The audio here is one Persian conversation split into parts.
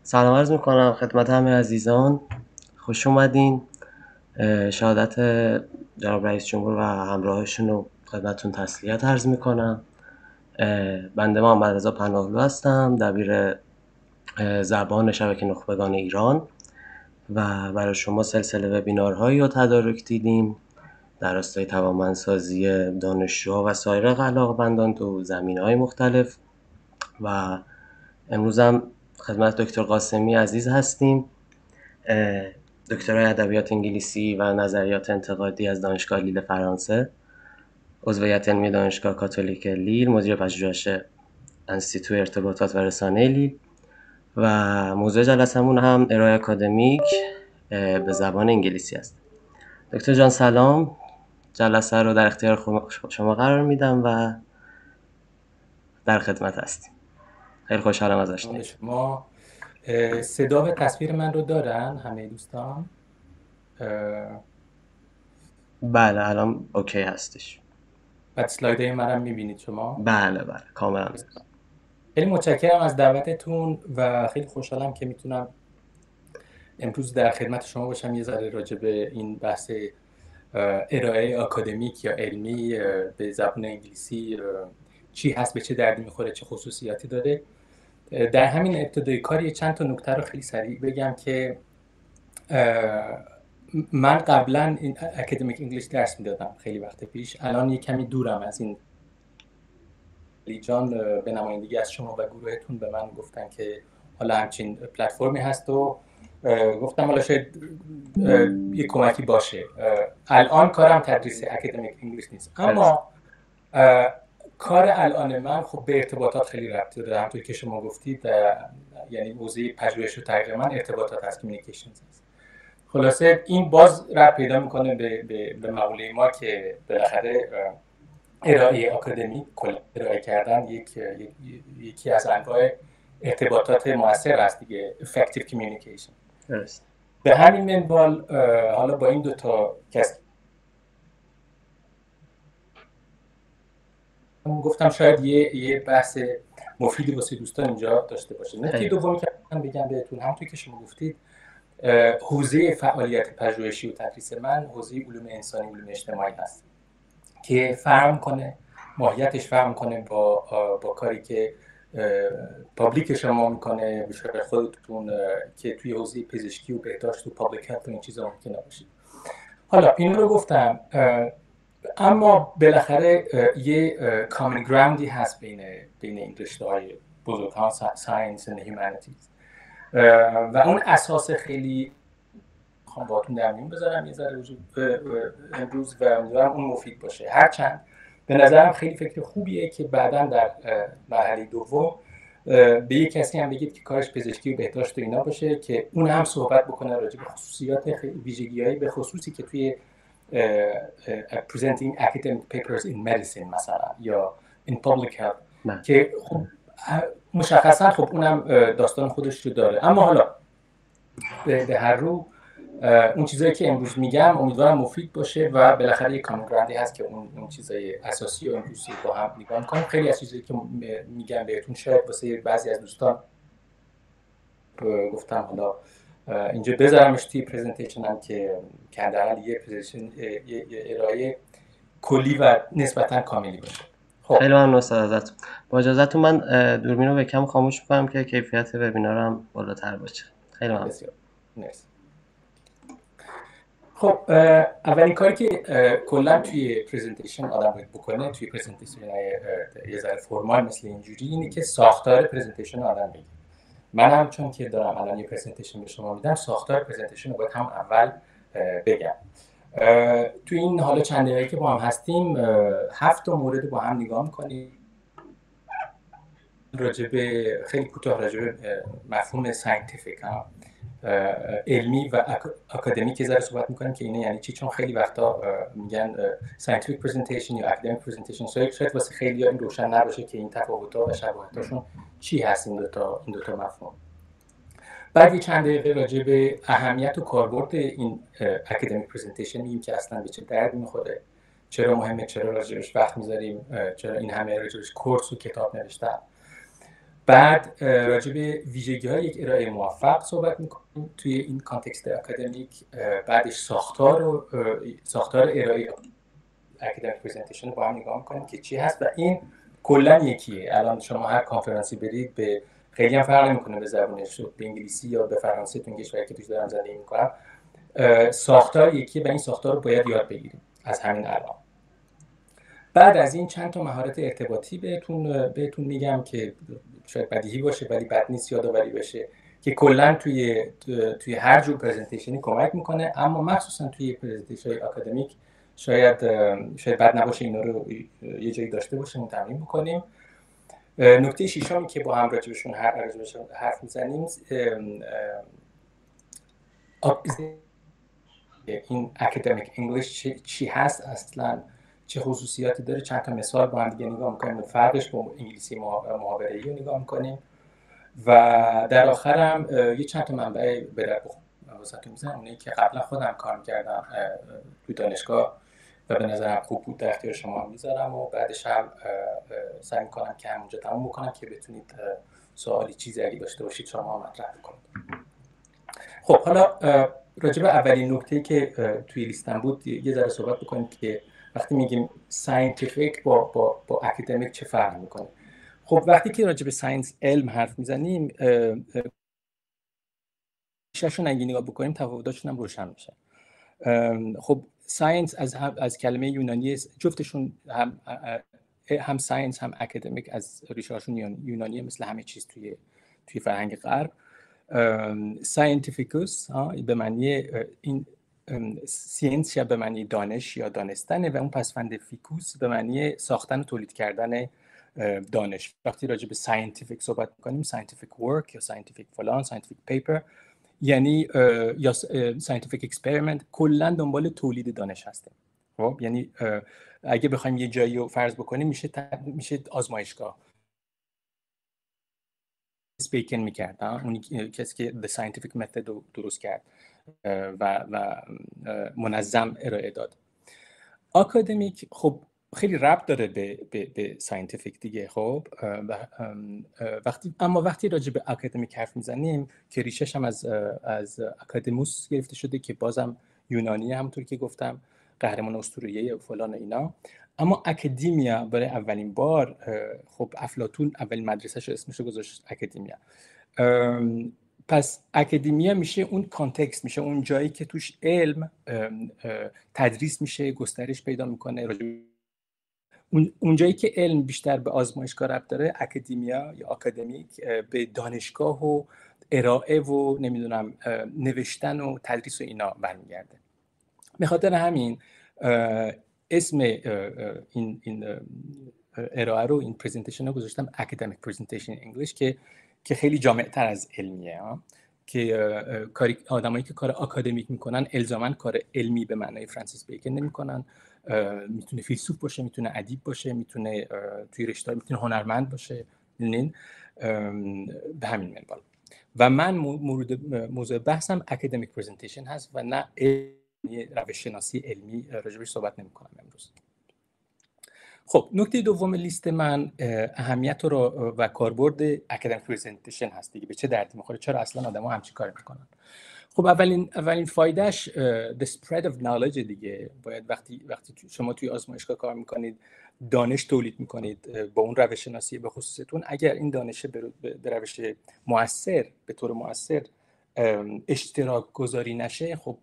سلام عرض میکنم خدمت همه عزیزان. خوش اومدین. شهادت جناب رئیس جمهور و همراهشون رو خدمتتون تسلیت عرض میکنم. بنده محمد رضا پناهلو هستم، دبیر زبان شبکه نخبگان ایران و برای شما سلسله وبینارهایی رو تدارک دیدیم در راستای توانمندسازی دانشجوها و سایر علاقه‌مندان تو زمینه‌های مختلف و امروز هم خدمت دکتر قاسمی عزیز هستیم، دکترای ادبیات انگلیسی و نظریات انتقادی از دانشگاه لیل فرانسه، عضویت علمی دانشگاه کاتولیک لیل، مدیر پژوهش انستیتو ارتباطات و رسانه لیل و موضوع جلسمون هم ارائه اکادمیک به زبان انگلیسی است. دکتر جان سلام، جلسه رو در اختیار شما قرار میدم و در خدمت هستیم. خیلی خوشحالم از آشنایی. شما. صدا و تصویر من رو دارن همه دوستان؟ بله الان اوکی هستش. بعد اسلایدهای منم میبینید شما؟ بله کاملا. خیلی متشکرم از دعوتتون و خیلی خوشحالم که میتونم امروز در خدمت شما باشم، یه ذره راجع به این بحث ارائه آکادمیک یا علمی به زبان انگلیسی چی هست، به چه دردی میخوره، چه خصوصیاتی داره. در همین ابتدای کار چند تا نکته رو خیلی سریع بگم که من قبلا این اکادمیک انگلیش درس میدادم خیلی وقت پیش. الان یه کمی دورم از این. جان به نمایندگی از شما و گروهتون به من گفتن که حالا همچین پلتفرمی هست و گفتم حالا شاید یه کمکی باشه. الان کارم تدریس اکادمیک انگلیش نیست، اما کار الان من خب به ارتباطات خیلی ربط داره. همونطور که شما گفتید یعنی حوزه پژوهش و تحقیق من ارتباطات هست، کمیونیکیشنز هست. خلاصه این باز ربط پیدا میکنه به مقوله ما که بالاخره ارائه آکادمیک، ارائه کردن یکی از انواع ارتباطات مؤثر است دیگه، effective communication. درست. به همین منوال حالا با این دو تا کس گفتم شاید یه بحث مفیدی واسه دوستان اینجا داشته باشه. نکته دومی که من بگم بهتون، همونطور که شما گفتید حوزه فعالیت پژوهشی و تدریس من حوزه علوم انسانی، علوم اجتماعی هست که فرق کنه، ماهیتش فرق کنه با کاری که پابلیک شما میکنه، به شکل خودتون که توی حوزه پزشکی و بهداشت و پابلیک هلت و این چیزا ممکنه باشید. حالا این رو گفتم، اما بالاخره یه کامن گراوندی هست بین این رشته‌های بزرگ ها، ساینس و هیومانیتیز، و اون اساس خیلی میخوام باهاتون در میون بذارم یه ذره امروز و امیدوارم اون مفید باشه. هرچند به نظرم خیلی فکر خوبیه که بعداً در مرحله دوم به یک کسی هم بگید که کارش پزشکی و بهداشت و اینا باشه که اون هم صحبت بکنه راجع به خصوصیات ویژگی‌های به خصوصی که توی presenting academic papers in medicine مثلا یا in public health که خب مشخصا خب اونم داستان خودش رو داره. اما حالا به هر رو اون چیزایی که امروز میگم امیدوارم مفید باشه و بالاخره یک کامن گراندی هست که اون چیزای اساسی رو امروز با هم نگاه می‌کنیم. خیلی از چیزایی که میگم بهتون شاید واسه بعضی از دوستان گفتم حالا اینجا بذارمش توی پرزنتیشن هم که حداقل یه ارائه کلی و نسبتاً کاملی باشه. خب خیلی ممنون ازتون. با اجازهتون من دوربین رو به کم خاموش می‌کنم که کیفیت وبینارم بالاتر باشه. خیلی ممنون. بسیار مرسی. خب اولین کاری که کلا توی پرزنتیشن آدم باید بکنه، توی پرزنتیشن یه ذره فرمال مثل اینجوری، اینه که ساختار پرزنتیشن آدم بگه. من هم چون که دارم الان یه پرزنتیشن به شما میدم، ساختار پرزنتیشن رو باید هم اول بگم. توی این حالا چند دقیقه که با هم هستیم 7 مورد با هم نگاه می‌کنیم راجبه خیلی کوتاه راجبه مفهوم ساینتیفیک علمی و اکادمیک یه ذره صحبت می‌کنیم که اینه یعنی چی، چون خیلی وقتا میگن ساینتیفیک پرزنتیشن یا اکادمیک پرزنتیشن، شاید واسه خیلی‌ها این روشن نباشه که این تفاوت‌ها و شباهت‌هاشون چی هست این دو تا مفهوم. بعد یه چند دقیقه راجع به اهمیت و کاربرد این اکادمیک پرزنتیشن میگیم که اصلا به چه درد می‌خوره، چرا مهمه، چرا راجعش وقت می‌ذاریم، چرا این همه راجعش کورس و کتاب نوشتن. بعد راجع به ویژگی‌های یک ارائه موفق صحبت می‌کنیم توی این کانتکست اکادمیک. بعدش ساختار ارائه اکادمیک پرزنتیشن رو با هم نگاه می‌کنیم که چی هست و این کلا یکیه. الان شما هر کانفرانسی برید به خیلی هم فرق نمی‌کنه به زبونش، به انگلیسی یا به فرانسه، تو کشوری که توش دارم زندگی می‌کنم ساختار یکیه و این ساختار رو باید یاد بگیریم از همین الان. بعد از این چند تا مهارت ارتباطی بهتون میگم که شاید بدیهی باشه ولی بد نیست یادآوری بشه، که کلا توی هر جور پرزنتیشنی کمک میکنه، اما مخصوصا توی پرزنتیشن اکادمیک شاید بد نباشه اینا رو یه جایی داشته باشیم و تمرین بکنیم. نکته ششمی که با هم راجبشون حرف میزنیم این اکادمیک انگلیش چی هست اصلا، چه خصوصیاتی داره، چند تا مثال با هم دیگه نگاه میکنیم، فرقش با انگلیسی محاوره‌ای رو نگاه میکنیم و در آخر هم یه چند تا منبع به درد واسهتون میزنم، اونایی که قبلا خودم کار میکردم تو دانشگاه و به نظرم خوب بود در اختیار شما میذارم و بعدش هم سعی میکنم که همونجا تموم بکنم که بتونید سوالی چیزی اگه داشته باشید شما مطرح کنید. خب حالا راجع به اولین نکته‌ای که توی لیستم بود یه ذره صحبت بکنیم که وقتی میگیم ساینتیفیک با اکادمیک چه فرق میکنه. خب وقتی که راجع به ساینس علم حرف میزنیم شاشون اگه نگاه بکنیم تفاوتاشون هم روشن میشه. خب ساینس از کلمه یونانی جفتشون هم ساینس هم اکادمیک از ریشه‌هاشون یونانیه مثل همه چیز توی فرهنگ غرب. ساینتیفیکوس به معنی این ساینس یا به معنی دانش یا دانستنه و اون پسفند فیکوس به معنی ساختن و تولید کردن دانش. وقتی راجع به ساینتیفیک صحبت می‌کنیم ساینتیفیک ورک یا ساینتیفیک فلان، ساینتیفیک پیپر، یعنی یا ساینتیفیک اکسپریمنت، کلا دنبال تولید دانش هستیم. خب یعنی اگه بخوایم یه جایی رو فرض بکنیم میشه آزمایشگاه. بیکن میکرد، اون کسی که the scientific method رو درست کرد و منظم ارائه داد. اکادمیک خب خیلی ربط داره به ساینتیفیک دیگه. خب وقتی راجع به اکادمیک حرف میزنیم که ریشش هم از اکادیموس گرفته شده که بازم یونانی، همونطور که گفتم قهرمان اسطوره‌ای فلان اینا، اما اکادمیا برای اولین بار خب افلاطون اولین مدرسه‌شو اسمشو گذاشت اکادمیا. پس اکادمیا میشه اون کانتکست، میشه اون جایی که توش علم تدریس میشه، گسترش پیدا میکنه. اون جایی که علم بیشتر به آزمایشگاه ربط داره، اکادمیا یا اکادمیک به دانشگاه و ارائه و نمیدونم نوشتن و تدریس و اینا برمیگرده. به خاطر همین اسم این ارائه رو، این پرزنتیشن رو گذاشتم اکادمیک پرزنتیشن انگلیش که خیلی جامع تر از علمیه، که آدمایی که کار اکادمیک میکنن الزاما کار علمی به معنای فرانسیس بیکن نمیکنن. میتونه فیلسوف باشه، میتونه ادیب باشه، میتونه توی رشته میتونه هنرمند باشه. به همین منوال و من موضوع بحثم اکادمیک پرزنتیشن هست و نه روش شناسی علمی راجبش صحبت نمی‌کنم امروز. خب نکته دوم لیست من اهمیت و کاربرد اکادمیک پرزنتیشن هست دیگه. به چه دردی می‌خوره، چرا اصلا آدم‌ها همچین کاری می‌کنن؟ خب اولین فایدهش the spread of knowledge دیگه. باید وقتی شما توی آزمایشگاه کار می‌کنید، دانش تولید می‌کنید با اون روش شناسی به خصوصتون، اگر این دانش به روش مؤثر، به طور مؤثر اشتراک گذاری نشه، خب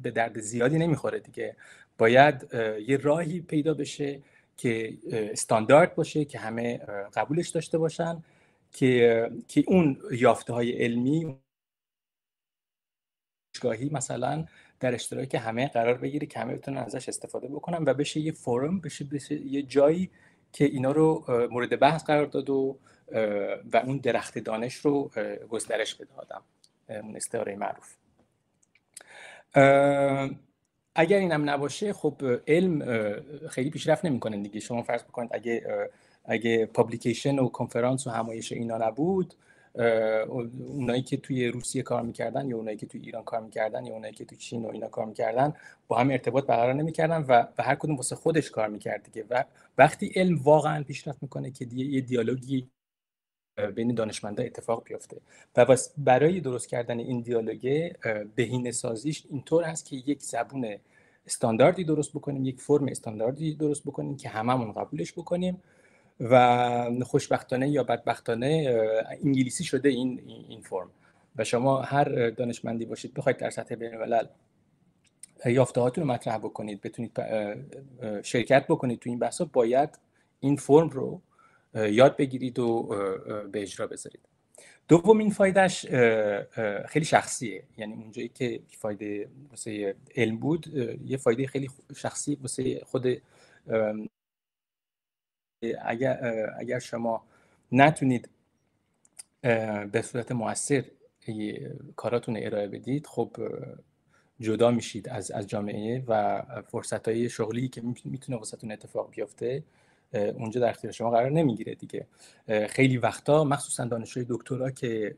به درد زیادی نمیخوره دیگه. باید یه راهی پیدا بشه که استاندارد باشه، که همه قبولش داشته باشن، که اون یافته‌های علمی دانشگاهی مثلا در اشتراک همه قرار بگیره، که همه بتونن ازش استفاده بکنن و بشه یه فورم، بشه یه جایی که اینا رو مورد بحث قرار داد و اون درخت دانش رو گسترش بده آدم، اون استعاره معروف. اگر اینم نباشه خب علم خیلی پیشرفت نمیکنه دیگه. شما فرض بکنید اگه پابلیکیشن و کنفرانس و همایش اینا نبود، اونایی که توی روسیه کار میکردن یا اونایی که توی ایران کار میکردن یا اونایی که توی چین و اینا کار میکردن با هم ارتباط برقرار نمیکردن و هر کدوم واسه خودش کار میکرد دیگه. و وقتی علم واقعا پیشرفت میکنه که یه دیالوگی بین دانشمندا اتفاق بیفته و برای درست کردن این دیالوگ بهینه سازیش اینطور هست که یک زبون استانداردی درست بکنیم، یک فرم استانداردی درست بکنیم که هممون قبولش بکنیم و خوشبختانه یا بدبختانه انگلیسی شده این فرم و شما هر دانشمندی باشید بخواید در سطح بین‌الملل یافته‌هاتون رو مطرح بکنید، بتونید شرکت بکنید تو این بحثا، باید این فرم رو یاد بگیرید و به اجرا بذارید. دومین فایدهش خیلی شخصیه، یعنی اونجایی که فایده واسه علم بود یه فایده خیلی شخصی واسه خود اگر شما نتونید به صورت مؤثر کاراتون ارائه بدید، خب جدا میشید از جامعه و فرصت‌های شغلی که میتونه واسهتون اتفاق بیفته اونجا در اختیار شما قرار نمیگیره دیگه. خیلی وقتا مخصوصا دانشجوی دکترا که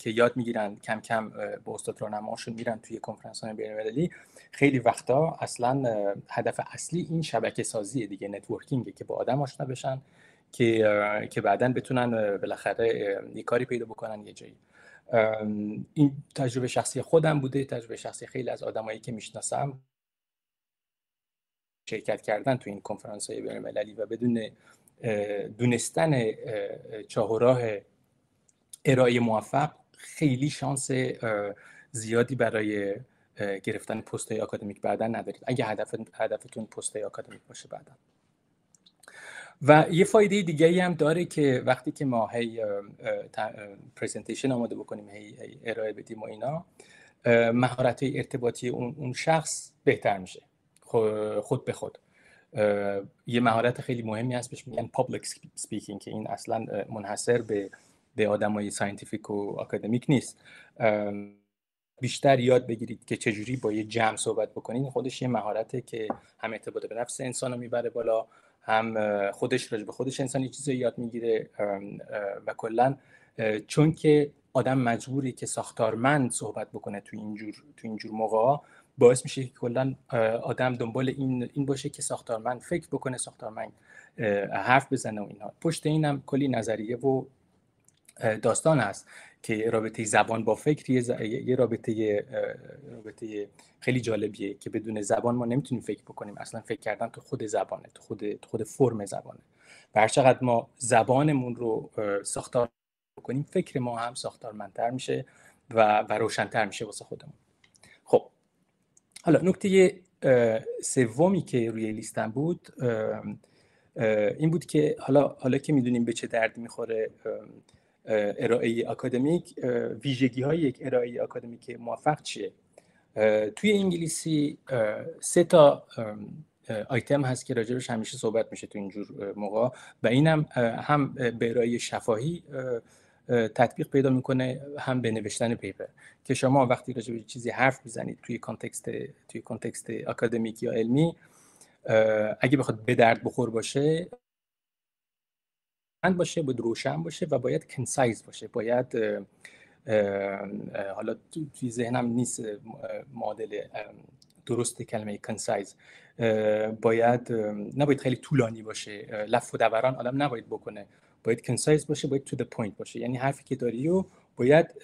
یاد میگیرن کم کم با استاد راهنماشون میرن توی کنفرانس‌های بین‌المللی، خیلی وقتا اصلا هدف اصلی این شبکه سازیه دیگه، نتورکینگه که با آدم آشنا بشن که بعداً بتونن بالاخره یه کاری پیدا بکنن یه جایی. این تجربه شخصی خودم بوده، تجربه شخصی خیلی از آدمایی که میشناسم شرکت کردن تو این کنفرانس‌های بین‌المللی و بدون دونستن چاه و راه ارائه موفق خیلی شانس زیادی برای گرفتن پست‌های آکادمیک بعداً ندارید اگه هدفتون پست‌های آکادمیک باشه بعداً. و یه فایده دیگه‌ای هم داره که وقتی که ما هی پرزنتیشن آماده بکنیم، هی ارائه بدیم و اینا، مهارت‌های ارتباطی اون شخص بهتر میشه خود به خود. یه مهارت خیلی مهمی هست بهش میگن پابلیک سپیکینگ که این اصلا منحصر به آدمای ساینتیفیک و آکادمیک نیست. بیشتر یاد بگیرید که چجوری با یه جمع صحبت بکنید، خودش یه مهارته که هم اعتماد به نفس انسانو میبره بالا، هم خودش راجع به خودش انسان یه چیزی یاد میگیره و کلا چون که آدم مجبوری که ساختارمند صحبت بکنه تو اینجور موقع، باعث میشه که کلا آدم دنبال این باشه که ساختارمند فکر بکنه، ساختارمند حرف بزنه و اینا. پشت اینم کلی نظریه و داستان هست که رابطه زبان با فکر یه رابطه خیلی جالبیه که بدون زبان ما نمیتونیم فکر بکنیم. اصلا فکر کردن تو خود زبانه، تو خود فرم زبانه. و هر چقدر ما زبانمون رو ساختار بکنیم، فکر ما هم ساختارمندتر میشه و روشن‌تر میشه واسه خودمون. خب حالا نکته سومی که روی لیستم بود این بود که حالا که میدونیم به چه دردی میخوره ارائه آکادمیک، ویژگی های یک ارائه آکادمیک موفق چیه؟ توی انگلیسی 3 تا آیتم هست که راجبش همیشه صحبت میشه تو اینجور موقع و اینم هم به ارائه شفاهی تطبیق پیدا میکنه، هم به نوشتن پیپر. که شما وقتی راجع به چیزی حرف میزنید توی کانتکست آکادمیک یا علمی، اگه بخواد به درد بخور باشه باید روشن باشه و باید کنسایز باشه. باید حالا توی ذهنم نیست معادل درست کلمه کنسایز، نباید خیلی طولانی باشه، لف و دوران آدم نباید بکنه، باید کنسایز باشه، باید تو د پوینت باشه. یعنی حرفی که داری و باید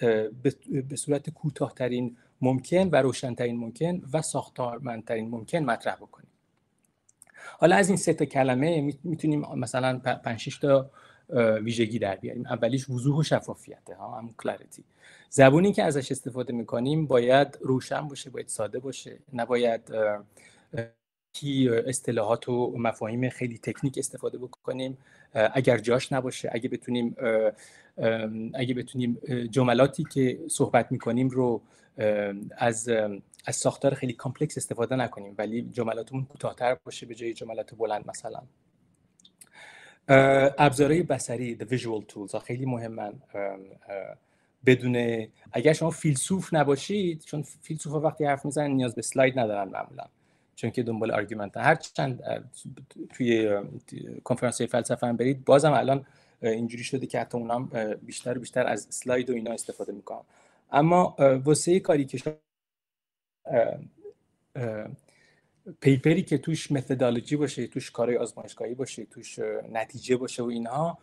به صورت کوتاه‌ترین ممکن و روشن‌ترین ممکن و ساختارمندترین ممکن مطرح بکنی. حالا از این 3 تا کلمه میتونیم مثلا 5-6 تا ویژگی در بیاریم. اولیش وضوح و شفافیته، همون کلاریتی. زبونی که ازش استفاده میکنیم باید روشن باشه، باید ساده باشه، نباید کی اصطلاحات و مفاهیم خیلی تکنیک استفاده بکنیم اگر جاش نباشه. اگه بتونیم جملاتی که صحبت میکنیم رو از ساختار خیلی کامپلکس استفاده نکنیم، ولی جملاتمون کوتاه‌تر باشه به جای جملات بلند. مثلا ابزارهای بصری، the visual tools خیلی مهمن. اگر شما فیلسوف نباشید، چون فیلسوفا وقتی حرف میزنن نیاز به اسلاید ندارن معمولا، چون که دنبال آرگومنت. هرچند توی کنفرانس‌های فلسفه هم برید، بازم الان اینجوری شده که حتی اونام بیشتر و بیشتر از اسلاید و اینا استفاده میکنن. اما واسه کاری که پیپری که توش متدولوژی باشه، توش کارهای آزمایشگاهی باشه، توش نتیجه باشه و اینها،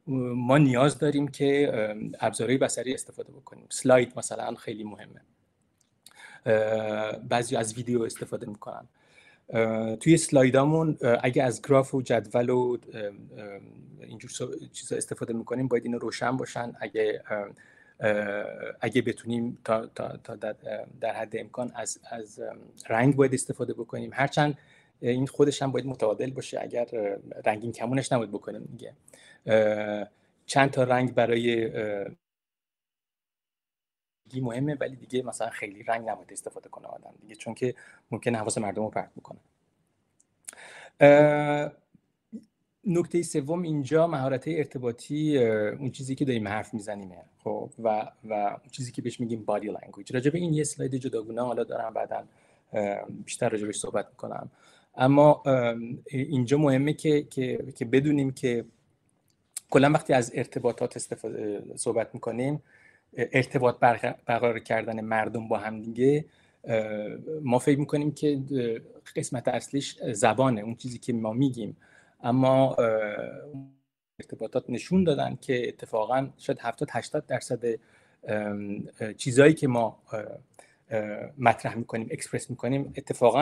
ما نیاز داریم که ابزارهای بصری استفاده بکنیم. سلاید مثلا خیلی مهمه. بعضی از ویدیو استفاده میکنن. توی سلایدامون اگه از گراف و جدول و اینجور چیزا استفاده میکنیم باید اینا روشن باشن. اگه بتونیم تا در حد امکان از رنگ باید استفاده بکنیم، هرچند این خودش هم باید متعادل باشه. اگر رنگین کمونش نباید بکنیم دیگه. چند تا رنگ برای مهمه، ولی دیگه مثلا خیلی رنگ نباید استفاده کنه آدم دیگه، چون که ممکنه حواس مردم رو پرت بکنه. نکته سوم اینجا مهارت ارتباطی، اون چیزی که داریم حرف میزنیمه. خب و اون چیزی که بهش میگیم بادی لنگویج. راجع به این یه اسلاید جداگونه حالا دارم بعداً بیشتر راجع بهش صحبت میکنم. اما اینجا مهمه که بدونیم که کلا وقتی از ارتباطات صحبت میکنیم، ارتباط برقرار کردن مردم با هم دیگه، ما فکر میکنیم که قسمت اصلیش زبانه، اون چیزی که ما میگیم. اما ارتباطات نشون دادن که اتفاقا شاید 70-80% چیزایی که ما مطرح میکنیم، اکسپرس میکنیم، اتفاقا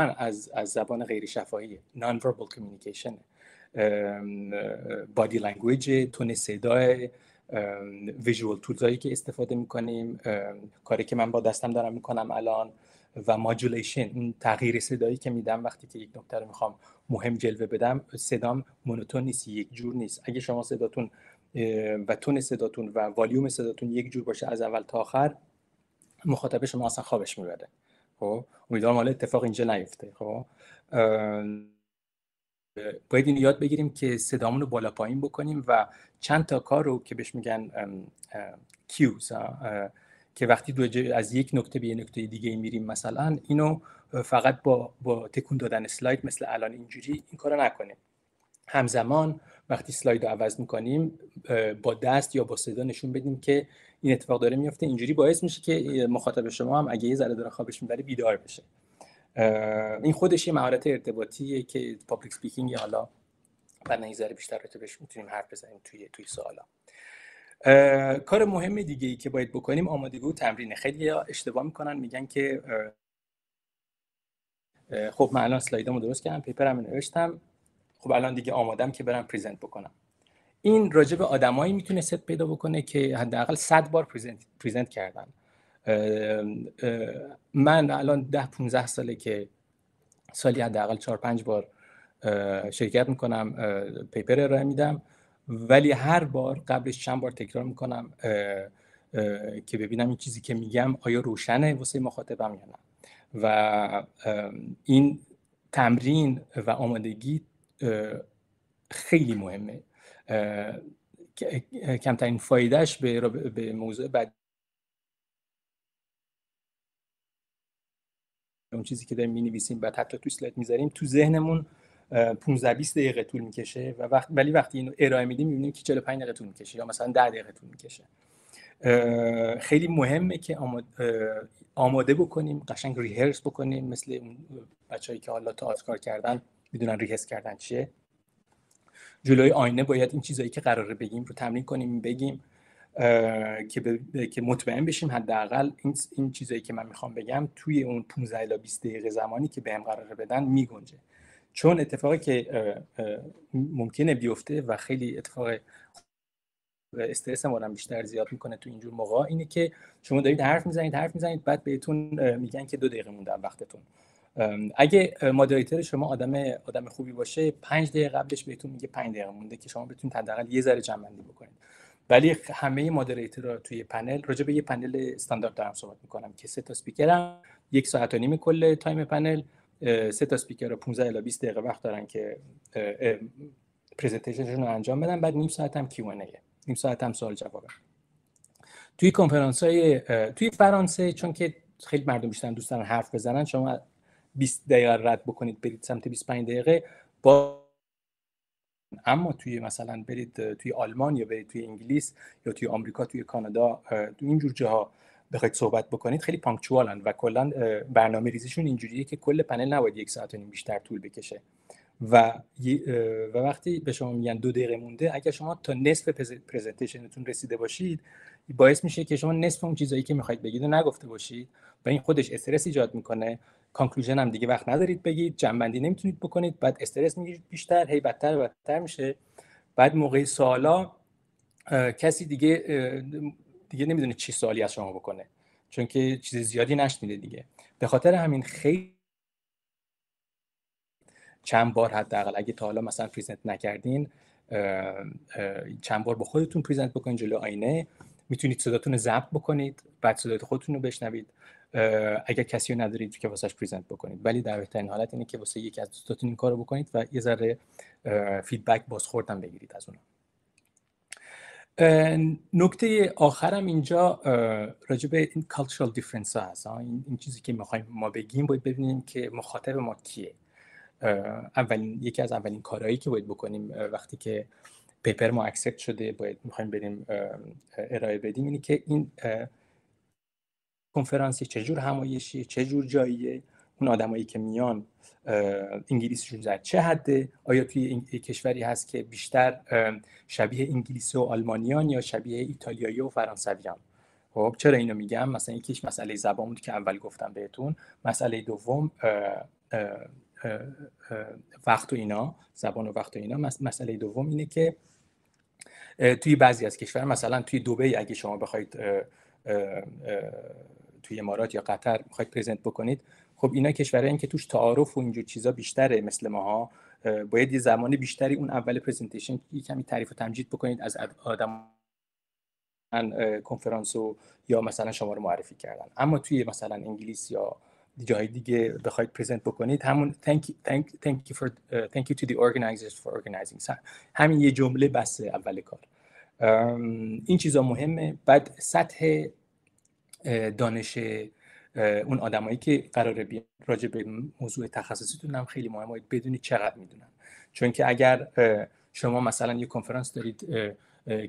از زبان غیر شفاهیه. نان وربال کامیونیکیشن، بادی لنگویج، تون صدای، ویژوال تولزایی که استفاده میکنیم، کاری که من با دستم دارم میکنم الان، و ماجولیشن، اون تغییر صدایی که میدم وقتی که یک نکته رو میخوام مهم جلوه بدم. صدام مونوتون نیست، یک جور نیست. اگه شما صداتون و تون صداتون و والیوم صداتون یک جور باشه از اول تا آخر، مخاطب شما اصلا خوابش میبره. خب امیدوارم حالا اتفاق اینجا نیفته. خب باید این یاد بگیریم که صدامون رو بالا پایین بکنیم و چند تا کار رو که بهش میگن کیوز، که وقتی از یک نکته به یک نکته دیگه میریم، مثلا اینو فقط با تکون دادن اسلاید مثل الان اینجوری این کارو نکنیم. همزمان وقتی اسلاید رو عوض میکنیم با دست یا با صدا نشون بدیم که این اتفاق داره میفته. اینجوری باعث میشه که مخاطب شما هم اگه یه ذره داره خوابش میبره بیدار بشه. این خودش یه مهارت ارتباطیه که پابلیک اسپیکینگ، یا حالا بعد یه ذره بیشتر راجعش میتونیم حرف بزنیم توی سوالا. کار مهم دیگه ای که باید بکنیم آمادگی و تمرینه. خیلی اشتباه میکنن، میگن که خب من الان اسلایدامو درست کردم، پیپرمو نوشتم، خب الان دیگه آمادم که برم پرزنت بکنم. این راجع به آدمایی میتونه ست پیدا بکنه که حداقل 100 بار پرزنت کردن. من الان 10-15 ساله که سالی حداقل 4-5 بار شرکت میکنم، پیپر ارائه میدم، ولی هر بار قبلش چند بار تکرار میکنم که ببینم این چیزی که میگم آیا روشنه واسه مخاطبم یا نه. و این تمرین و آمادگی خیلی مهمه. کمترین فایدهش به موضوع بعد، اون چیزی که داریم می‌نویسیم بعد حتی تو اسلاید میذاریم تو ذهنمون 15-20 دقیقه طول میکشه، ولی وقتی اینو ارائه میدیم میبینیم که 45 دقیقه طول میکشه یا مثلا 10 دقیقه طول میکشه. خیلی مهمه که آماده بکنیم، قشنگ ریهرس بکنیم، مثل اون بچه‌ای که حالا تئاتر کار کردن میدونن ریهرس کردن چیه. جلوی آینه باید این چیزایی که قراره بگیم رو تمرین کنیم، بگیم که مطمئن بشیم حداقل این چیزایی که من میخوام بگم توی اون 15 الی 20 دقیقه زمانی که بهم قراره بدن میگنجه. چون اتفاقی که ممکنه بیفته و خیلی اتفاق استرس ما رو بیشتر زیاد میکنه تو اینجور موقع، اینه که شما دارید حرف میزنید بعد بهتون میگن که 2 دقیقه مونده وقتتون. اگه مودریتور شما آدم خوبی باشه 5 دقیقه قبلش بهتون میگه 5 دقیقه مونده که شما بتونید حداقل یه ذره جمع‌بندی بکنید. ولی همه مودریتورها توی پنل، راجع به یه پنل استاندارد دارم صحبت میکنم که 3 تا اسپیکرن، 1 ساعت و نیم کل تایم پنل، 3 تا اسپیکر رو 15 الی 20 دقیقه وقت دارن که پرزنتیشنشون رو انجام بدن، بعد نیم ساعت هم کیو ان ای، نیم ساعت هم سوال جوابه. توی کنفرانس‌های توی فرانسه چون که خیلی مردم بیشتر دوست دارن حرف بزنن، شما 20 دقیقه رد بکنید برید سمت 25 دقیقه اما توی مثلا برید توی آلمان یا برید توی انگلیس یا توی آمریکا، توی کانادا، تو اینجور جاها بخواید صحبت بکنید خیلی پانکچوالن و کلا برنامه ریزیشون اینجوریه که کل پنل نباید 1 ساعت و نیم بیشتر طول بکشه و وقتی به شما میگن 2 دقیقه مونده، اگر شما تا نصف پرزنتیشنتون رسیده باشید، باعث میشه که شما نصف اون چیزایی که میخواید بگید رو نگفته باشید و این خودش استرس ایجاد میکنه. کانکلوژن هم دیگه وقت ندارید بگید، جمع‌بندی نمیتونید بکنید، بعد استرس میگیرید بیشتر، هی بدتر و بدتر میشه. بعد موقع سوالا کسی دیگه نمیدونه چی سوالی از شما بکنه، چون که چیز زیادی نشنیده دیگه. به خاطر همین خیلی چند بار حداقل اگه تا حالا مثلا پریزنت نکردین، چند بار با خودتون پریزنت بکنید جلو آینه. میتونید صداتون رو ضبط بکنید، بعد صدای خودتون رو بشنوید اگر کسی رو ندارید که واسش پریزنت بکنید. ولی در بهترین حالت اینه که واسه یکی از دوستاتون این کارو بکنید و یه ذره فیدبک بازخوردم بگیرید از اونها. نکته آخرم اینجا راجع به این cultural difference ها هست. این چیزی که میخوایم ما بگیم، باید ببینیم که مخاطب ما کیه. یکی از اولین کارهایی که باید بکنیم وقتی که پیپر ما اکسپت شده، باید میخوایم بریم ارائه بدیم، اینه که این کنفرانسی چجور همایشیه، چجور جاییه، اون آدمایی که میان انگلیسیشون در چه حده، آیا توی این کشوری هست که بیشتر شبیه انگلیسی و آلمانیان یا شبیه ایتالیایی و فرانسویان. خب چرا اینو میگم؟ مثلا یکیش مسئله زبان بود که اول گفتم بهتون، مسئله دوم وقت و اینا، زبان و وقت و اینا. مسئله دوم اینه که توی بعضی از کشورها، مثلا توی دبی اگه شما بخواید توی امارات یا قطر بخواید پرزنت بکنید، خب اینا کشورهایی هستن که توش تعارف و اینجور چیزا بیشتره مثل ماها. باید یه زمان بیشتری اون اول پرزنتیشن کمی تعریف و تمجید بکنید از آدم کنفرانس یا مثلا شما رو معرفی کردن. اما توی مثلا انگلیس یا جای دیگه بخواید پرزنت بکنید، همون thank you to the organizers for organizing، همین یه جمله بس اول کار. این چیزا مهمه. بعد سطح دانش اون آدمایی که قراره بیان راجع به موضوع تخصصیتون هم خیلی مهمه، باید بدونید چقدر میدونن. چون که اگر شما مثلا یه کنفرانس دارید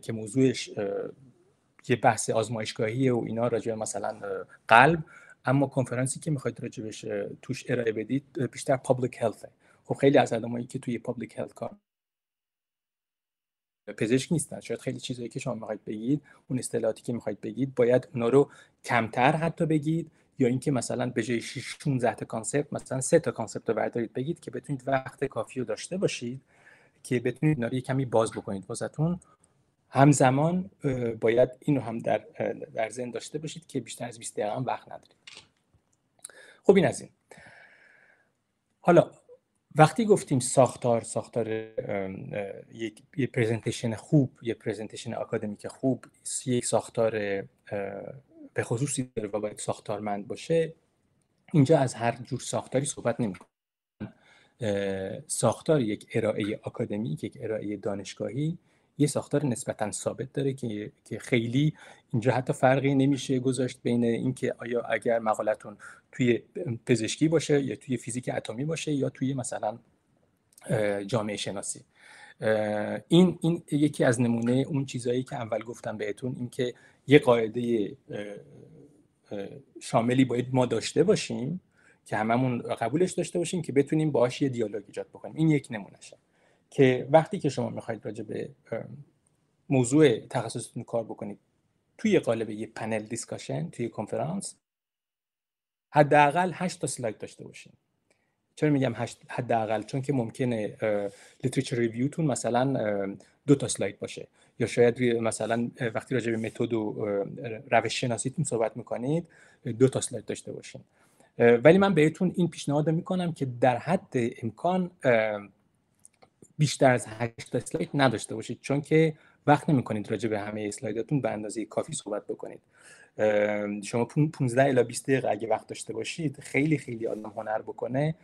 که موضوعش یه بحث آزمایشگاهیه و اینا راجع به مثلا قلب، اما کنفرانسی که میخواید راجبش توش ارائه بدید بیشتر پابلیک هلثه. خب خیلی از آدمایی که توی پابلیک هلث کار پزشک نیستن، شاید خیلی چیزایی که شما میخواید بگید، اون اصطلاحاتی که میخواید بگید، باید اونا رو کمتر حتی بگید، یا اینکه مثلا به جای 16 تا کانسپت مثلا 3 تا کانسپت رو بردارید بگید که بتونید وقت کافی رو داشته باشید که بتونید اونا رو کمی باز بکنید واسهتون. همزمان باید اینو هم در ذهن داشته باشید که بیشتر از 20 دقیقه هم وقت ندارید. خب این از این. حالا وقتی گفتیم ساختار یک پرزنتیشن خوب، یک پرزنتیشن آکادمیک خوب، یک ساختار به خصوصی داره و باید ساختارمند باشه، اینجا از هر جور ساختاری صحبت نمی‌کنم. ساختار یک ارائه آکادمیک، یک ارائه دانشگاهی، یه ساختار نسبتاً ثابت داره که خیلی اینجا حتی فرقی نمیشه گذاشت بین اینکه آیا اگر مقالتون توی پزشکی باشه یا توی فیزیک اتمی باشه یا توی مثلا جامعه شناسی. این یکی از نمونه اون چیزایی که اول گفتم بهتون، این که یه قاعده شاملی باید ما داشته باشیم که هممون قبولش داشته باشیم که بتونیم باهاش یه دیالوگ ایجاد بکنیم. این یک نمونهشه که وقتی که شما میخواید راجع به موضوع تخصصتون کار بکنید توی قالب یه پنل دیسکاشن توی کنفرانس، حداقل 8 تا اسلاید داشته باشین. چرا میگم حداقل؟ چون که ممکنه لیتریچر ریویوتون مثلا 2 تا اسلاید باشه، یا شاید مثلا وقتی راجع به متد و روش شناسیتون صحبت میکنید 2 تا اسلاید داشته باشین. ولی من بهتون این پیشنهاد میکنم که در حد امکان بیشتر از 8 تا اسلاید نداشته باشید، چون که وقت نمیکنید راجع به همه اسلایداتون به اندازه کافی صحبت بکنید. شما 15 الی 20 دقیقه اگه وقت داشته باشید، خیلی آدم هنر بکنه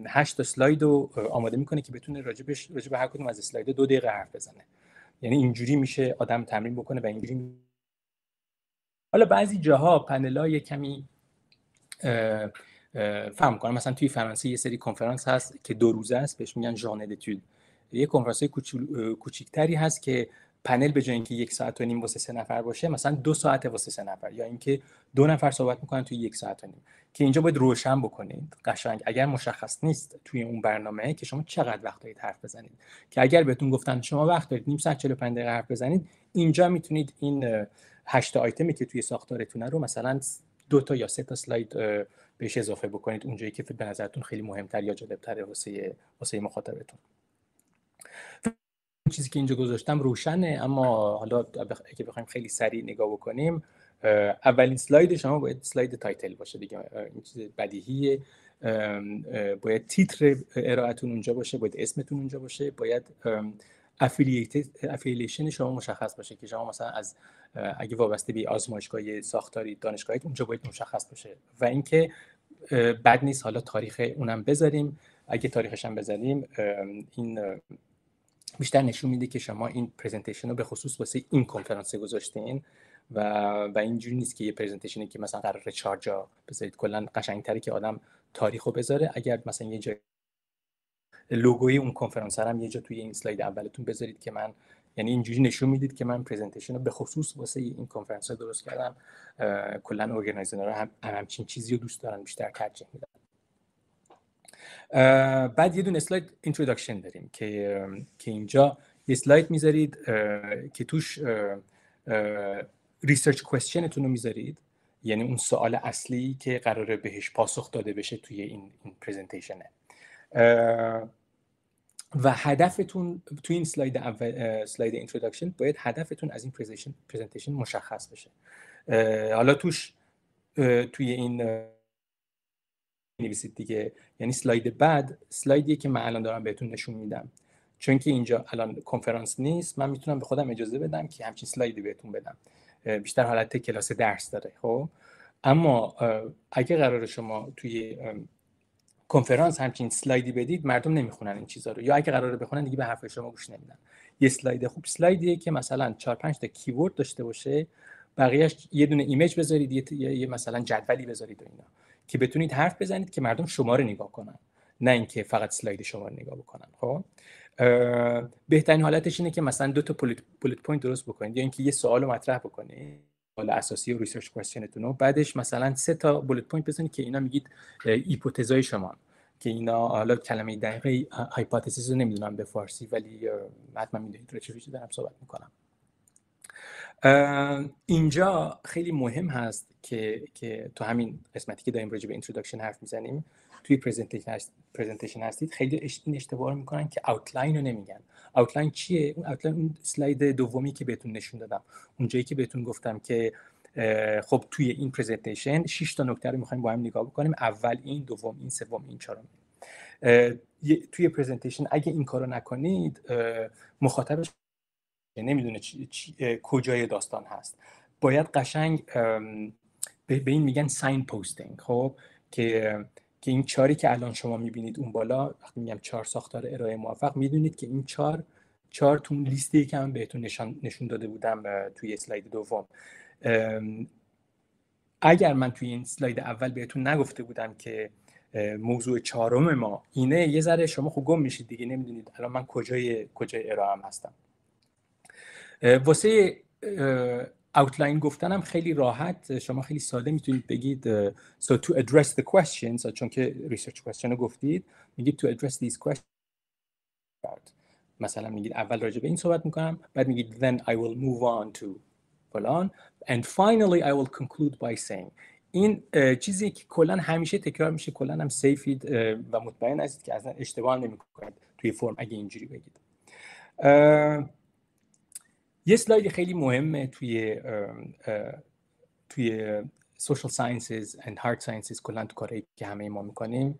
8 تا اسلاید رو آماده میکنه که بتونه راجع به هر کدوم از اسلایدها 2 دقیقه حرف بزنه. یعنی اینجوری میشه آدم تمرین بکنه و اینجوری. حالا بعضی جاها پنل‌ها کمی فهم کنم، مثلا توی فرانسه یه سری کنفرانس هست که 2 روزه است، بهش میگن ژورنه d'étude. یه کنفرانس کوچیک‌تری هست که پنل به جای اینکه 1 ساعت و نیم واسه 3 نفر باشه مثلا 2 ساعت واسه 3 نفر، یا اینکه 2 نفر صحبت میکنن توی 1 ساعت و نیم، که اینجا باید روشن بکنید قشنگ اگر مشخص نیست توی اون برنامه که شما چقدر وقت دارید حرف بزنید، که اگر بهتون گفتن شما وقت دارید نیم ساعت 45 دقیقه حرف بزنید، اینجا میتونید این 8 آیتمی که توی ساختارتونه رو مثلا 2 تا یا 3 تا اسلاید بهش اضافه بکنید اونجایی که به نظرتون خیلی مهمتر یا جالب‌تره واسه مخاطبتون. چیزی که اینجا گذاشتم روشنه، اما حالا اگه بخوایم خیلی سریع نگاه بکنیم، اولین اسلاید شما باید اسلاید تایتل باشه دیگه، این چیز بدیهیه. باید تیتر ارائهتون اونجا باشه، باید اسمتون اونجا باشه، باید افیلیشن شما مشخص باشه که شما مثلا از اگه وابسته به آزمایشگاه ساختاری دانشگاهیت اونجا باید مشخص باشه، و اینکه بد نیست حالا تاریخ اونم بذاریم. اگه تاریخش هم بذاریم این بیشتر نشون میده که شما این پرزنتیشن رو به خصوص واسه این کنفرانس گذاشتین و اینجوری نیست که یه پرزنتیشنی که مثلا قراره 4 جا بذارید. کلا قشنگتره که آدم تاریخو بذاره. اگر مثلا یه جای لوگوی اون کنفرانس هم یه جا توی این اسلاید اولتون بذارید که من، یعنی اینجوری نشون میدید که من پرزنتیشن رو به خصوص واسه این کنفرانس درست کردم. کلا ارگانایزرها همچین چیزی رو دوست دارن، بیشتر ترجیح میدن. بعد یه دونه اسلاید اینتروداکشن داریم که اینجا یه اسلاید میذارید که توش ریسرچ کوئسچنتون رو میذارید، یعنی اون سوال اصلی که قراره بهش پاسخ داده بشه توی این پرزنتیشنه. و هدفتون توی این اسلاید اول، اسلاید اینتروداکشن، باید هدفتون از این پرزنتیشن مشخص بشه. حالا توش توی این نویسید دیگه، یعنی اسلاید بعد اسلایدیه که من الان دارم بهتون نشون میدم، چون که اینجا الان کنفرانس نیست من میتونم به خودم اجازه بدم که همچین اسلایدی بهتون بدم، بیشتر حالت کلاس درس داره. خب اما اگه قراره شما توی کنفرانس همچین اسلایدی بدید، مردم نمیخونن این چیزا رو، یا اگه قراره بخونن دیگه به حرف شما گوش نمیدن. یه اسلاید خوب اسلایدیه که مثلا 4-5 تا کیورد داشته باشه، بقیه‌اش یه دونه ایمیج بذارید، یه مثلا جدولی بذارید و اینا، که بتونید حرف بزنید که مردم شما رو نگاه کنن، نه اینکه فقط اسلاید شما رو نگاه بکنن. خب بهترین حالتش اینه که مثلا 2 تا بولت پوینت درست بکنید، یا اینکه یه سوال رو مطرح بکنید، سوال اساسی و ریسرچ کوئسچنتون رو، بعدش مثلا 3 تا بولت پوینت بزنید که اینا میگید هیپوتزای شما، که اینا حالا کلمه دقیق هایپوتزیس رو نمیدونم به فارسی، ولی حتما میدونید رو چه دارم صحبت میکنم. اینجا خیلی مهم هست که تو همین قسمتی که داریم راجع به اینتروداکشن حرف میزنیم، توی پرزنتیشن هستید، خیلی این اشتباه میکنن که آوتلاین رو نمیگن. آوتلاین چیه؟ اون آوتلاین اون اسلاید دومی که بهتون نشون دادم، اونجایی که بهتون گفتم که خب توی این پرزنتیشن 6 تا نکته رو می‌خوایم با هم نگاه بکنیم، اول این، دوم این، سوم این، چهارم این. توی پرزنتیشن اگه این کارو نکنید، مخاطبش نمیدونه کجای داستان هست. باید قشنگ به این میگن ساین پوستینگ. خب که این 4 که الان شما میبینید اون بالا، وقتی میگم 4 ساختار ارائه موفق، میدونید که این 4 تون لیستی که من بهتون نشون داده بودم توی اسلاید دوم. اگر من توی این اسلاید اول بهتون نگفته بودم که موضوع 4م ما اینه، یه ذره شما خب گم میشید دیگه، نمیدونید الان من کجای ارائه‌ام هستم. واسه اوتلاین گفتنم خیلی راحت، شما خیلی ساده میتونید بگید so to address the questions، چون که research question رو گفتید، میگید to address these questions. مثلا میگید اول راجع به این صحبت میکنم، بعد میگید then I will move on to فلان and finally I will conclude by saying. این چیزی که کلا همیشه تکرار میشه، کلا هم سیفید و مطمئن هستید که اصلا اشتباه نمیکنید توی فرم اگه اینجوری بگید. یه اسلاید خیلی مهمه توی social sciences and hard sciences، کلا تو کاری که همه ما میکنیم،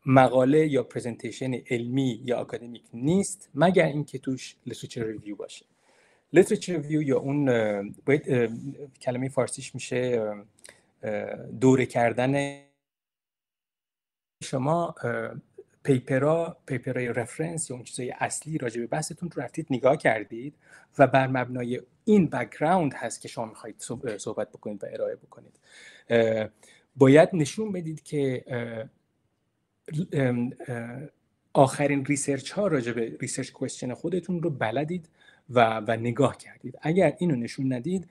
مقاله یا پرزنتیشن علمی یا اکادمیک نیست مگر اینکه توش literature review باشه. literature review یا اون باید کلمه فارسیش میشه دوره کردن شما پیپرهای رفرنس یا اون چیزای اصلی راجع به بحثتون رو رفتید نگاه کردید و بر مبنای این بک‌گراند هست که شما میخواید صحبت بکنید و ارائه بکنید. باید نشون بدید که آخرین ریسرچ ها راجع به ریسرچ کوئسچن خودتون رو بلدید و نگاه کردید. اگر اینو نشون ندید،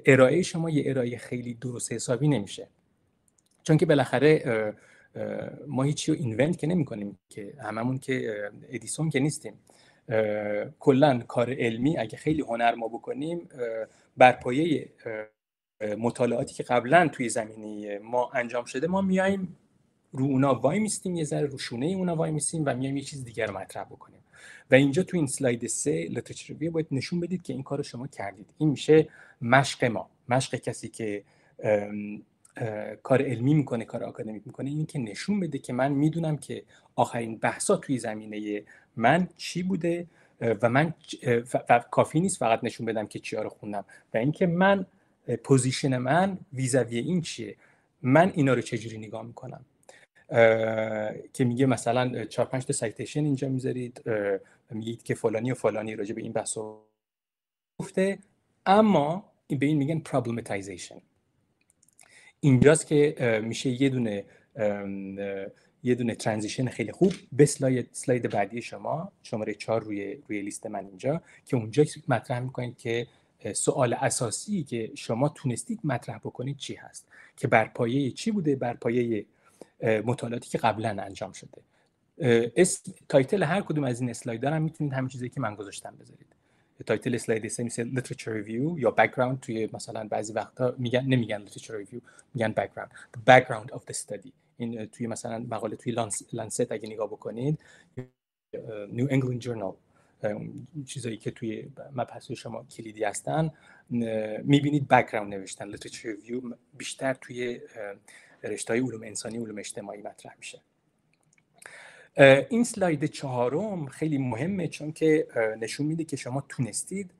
ارائه شما یه ارائه خیلی درست حسابی نمیشه، چون که بالاخره ما هیچی رو اینونت که نمی کنیم، که هممون که ادیسون که نیستیم. کلا کار علمی اگه خیلی هنر ما بکنیم، بر پایه مطالعاتی که قبلا توی زمینه ما انجام شده، ما میایم رو اونا وای میستیم، یه ذره رو شونه اونا وای میستیم و میایم یه چیز دیگر رو مطرح بکنیم. و اینجا تو این اسلاید 3 لیترچر ریویو باید نشون بدید که این کارو شما کردید. این میشه مشق ما، مشق کسی که کار علمی میکنه، کار آکادمیک میکنه، این که نشون بده که من میدونم که آخرین بحثا توی زمینه من چی بوده و من کافی نیست فقط نشون بدم که چیا رو خوندم، و اینکه من پوزیشن من ویزاوی این چیه، من اینا رو چجوری نگاه میکنم. که میگه مثلا 4-5 تا سایتیشن اینجا میذارید، میگید که فلانی و فلانی راجع به این بحث گفته، اما به این میگن پرابلماتایزیشن. اینجاست که میشه یه دونه ترانزیشن خیلی خوب به اسلاید بعدی شما، شماره 4 روی لیست من اینجا، که اونجا مطرح میکنید که سوال اساسی که شما تونستید مطرح بکنید چی هست، که بر پایه چی بوده، بر پایه مطالعاتی که قبلا انجام شده. تایتل هر کدوم از این اسلایدها هم میتونید همین چیزی که من گذاشتم بذارید. تایتل اسلاید سه مثل literature review یا background، توی مثلا بعضی وقتا نمیگن literature review، میگن background، the background of the study. این توی مثلا مقاله توی لانست اگه نگاه بکنید، New England Journal، چیزایی که توی مبحث شما کلیدی هستن، میبینید background نوشتن. literature review بیشتر توی رشته‌های علوم انسانی، علوم اجتماعی مطرح میشه. این اسلاید 4 خیلی مهمه، چون که نشون میده که شما تونستید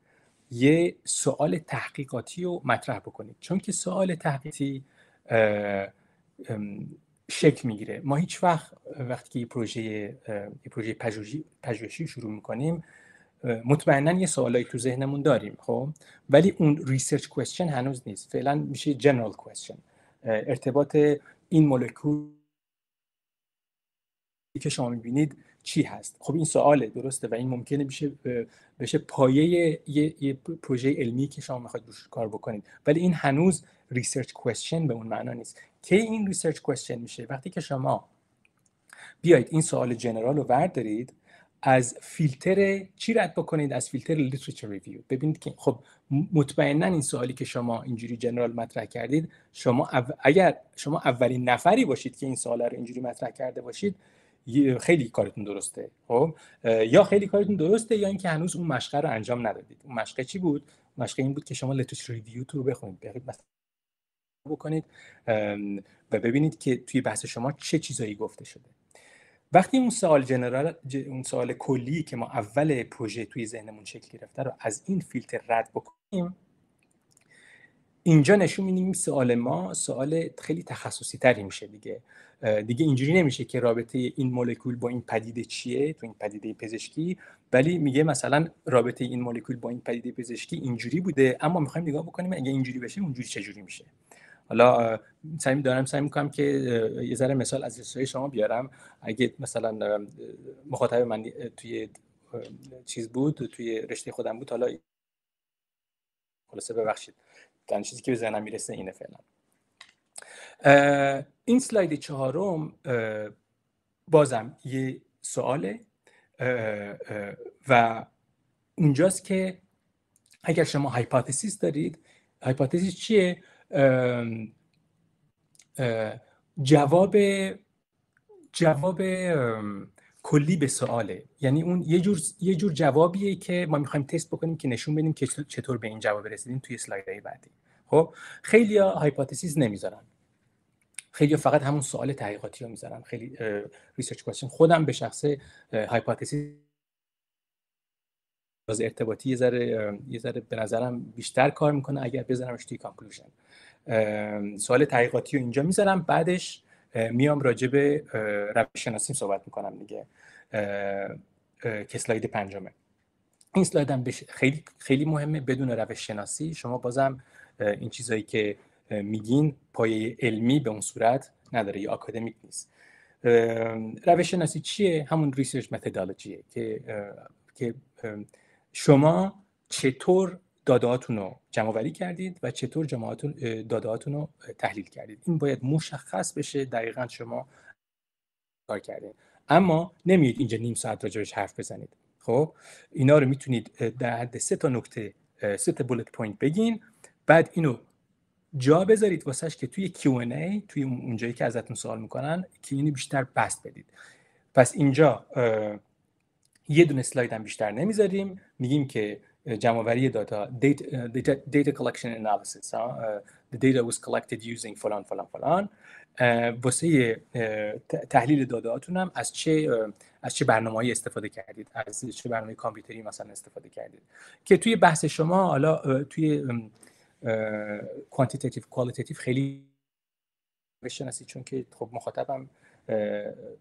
یه سوال تحقیقاتی رو مطرح بکنید. چون که سوال تحقیقاتی شکل میگیره. ما هیچ وقتی که یه پروژه پژوهشی شروع میکنیم، مطمئنا یه سوالایی تو ذهنمون داریم، خب، ولی اون ریسرچ کوئسچن هنوز نیست. فعلا میشه جنرال کوئسچن، ارتباط این مولکول که شما میبینید چی هست. خب این سواله، درسته، و این ممکنه بشه پایه یه پروژه علمی که شما میخواید روش کار بکنید، ولی این هنوز ریسرچ کوئسچن به اون معنا نیست. که این ریسرچ کوئسچن میشه وقتی که شما بیاید این سوال جنرال رو وردارید، از فیلتر چی رد بکنید؟ از فیلتر لیترچر ریویو. ببینید که خب مطمئنا این سوالی که شما اینجوری جنرال مطرح کردید، اگر شما اولین نفری باشید که این سوالا رو اینجوری مطرح کرده باشید، خیلی کارتون درسته. خب یا خیلی کارتون درسته، یا اینکه هنوز اون مشقه رو انجام ندادید. اون مشقه چی بود؟ مشقه این بود که شما لیترچر ریویو رو بخونید، بکنید و ببینید که توی بحث شما چه چیزایی گفته شده. وقتی اون سوال جنرال، اون سوال کلی که ما اول پروژه توی ذهنمون شکل گرفته رو از این فیلتر رد بکنیم، اینجا نشون میدیم سوال ما سوال خیلی تخصصی تری میشه دیگه اینجوری نمیشه که رابطه این مولکول با این پدیده چیه تو این پدیده پزشکی، ولی میگه مثلا رابطه این مولکول با این پدیده پزشکی اینجوری بوده، اما میخوایم نگاه بکنیم اگه اینجوری بشه اونجوری چجوری میشه. حالا سعی میکنم که یه ذره مثال از رشته شما بیارم. اگه مثلا مخاطب من توی چیز بود، توی رشته خودم بود، حالا خلاصه ببخشید، تنها چیزی که به ذهنم میرسه اینه فعلا. این اسلاید 4 بازم یه سواله و اونجاست که اگر شما هایپوتزیس دارید، هایپوتزیس چیه؟ جواب کلی به سواله، یعنی اون یه جور جوابیه که ما میخوایم تست بکنیم که نشون بدیم که چطور به این جواب رسیدیم توی اسلایدهای بعدی. خب خیلی‌ها هایپوتزیس نمیذارن، خیلی‌ها فقط همون سوال تحقیقاتی رو میذارن، خیلی ریسرچ کوئسچن. خودم به شخصه هایپوتزیس از ارتباطی یه ذره به نظرم بیشتر کار میکنه اگر بذارمش توی کانکلوژن. سوال تحقیقاتی رو اینجا میذارم، بعدش میام راجع به روش شناسی صحبت میکنم دیگه، که اسلاید 5. این اسلاید هم خیلی خیلی مهمه. بدون روش شناسی شما بازم این چیزایی که میگین پایه علمی به اون صورت نداره، یا آکادمیک نیست. روش شناسی چیه؟ همون ریسرچ متدولوژیه که شما چطور داده‌هاتون رو جمع‌آوری کردید و چطور داده‌هاتون رو تحلیل کردید. این باید مشخص بشه دقیقاً شما کار کردید. اما نمیید اینجا نیم ساعت راجعش حرف بزنید. خب اینا رو میتونید در حد 3 تا نکته 3 تا بولت پوینت بگین، بعد اینو جا بذارید واسش که توی Q&A توی اونجایی که ازتون سوال میکنن که اینو بیشتر بست بدید. پس اینجا یه دونه اسلاید هم بیشتر نمیذاریم، میگیم که جمع‌آوری data collection analysis the data was collected using فلان فلان فلان. واسه تحلیل داده‌هاتون هم از چه برنامه‌ای استفاده کردید، از چه برنامه کامپیوتری مثلا استفاده کردید، که توی بحث شما حالا توی کوانتیتیتیو کوالتیتیو خیلی بشناسید، چون که خب مخاطبم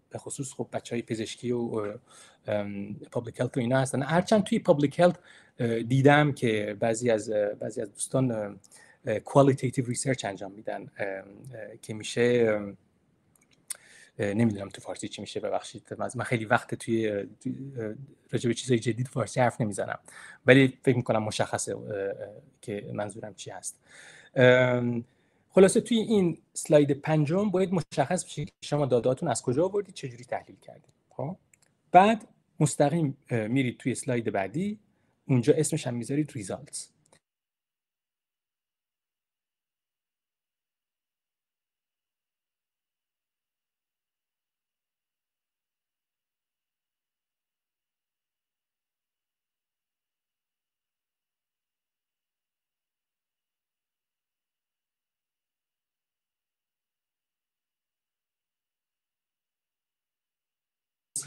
به خصوص خب بچهای پزشکی و پابلیک هلت و اینا هستن. هرچند توی پابلیک هلت دیدم که بعضی از دوستان کوالتیتیو ریسرچ انجام میدن که میشه، نمیدونم تو فارسی چی میشه، ببخشید من خیلی وقت توی راجع به چیزای جدید فارسی حرف نمیزنم، ولی فکر میکنم مشخصه که منظورم چی هست. خلاصه توی این اسلاید پنجم باید مشخص بشه که شما داده‌هاتون از کجا آوردید، چجوری تحلیل کردید. خب بعد مستقیم میرید توی اسلاید بعدی، اونجا اسمش هم میذارید ریزالتس.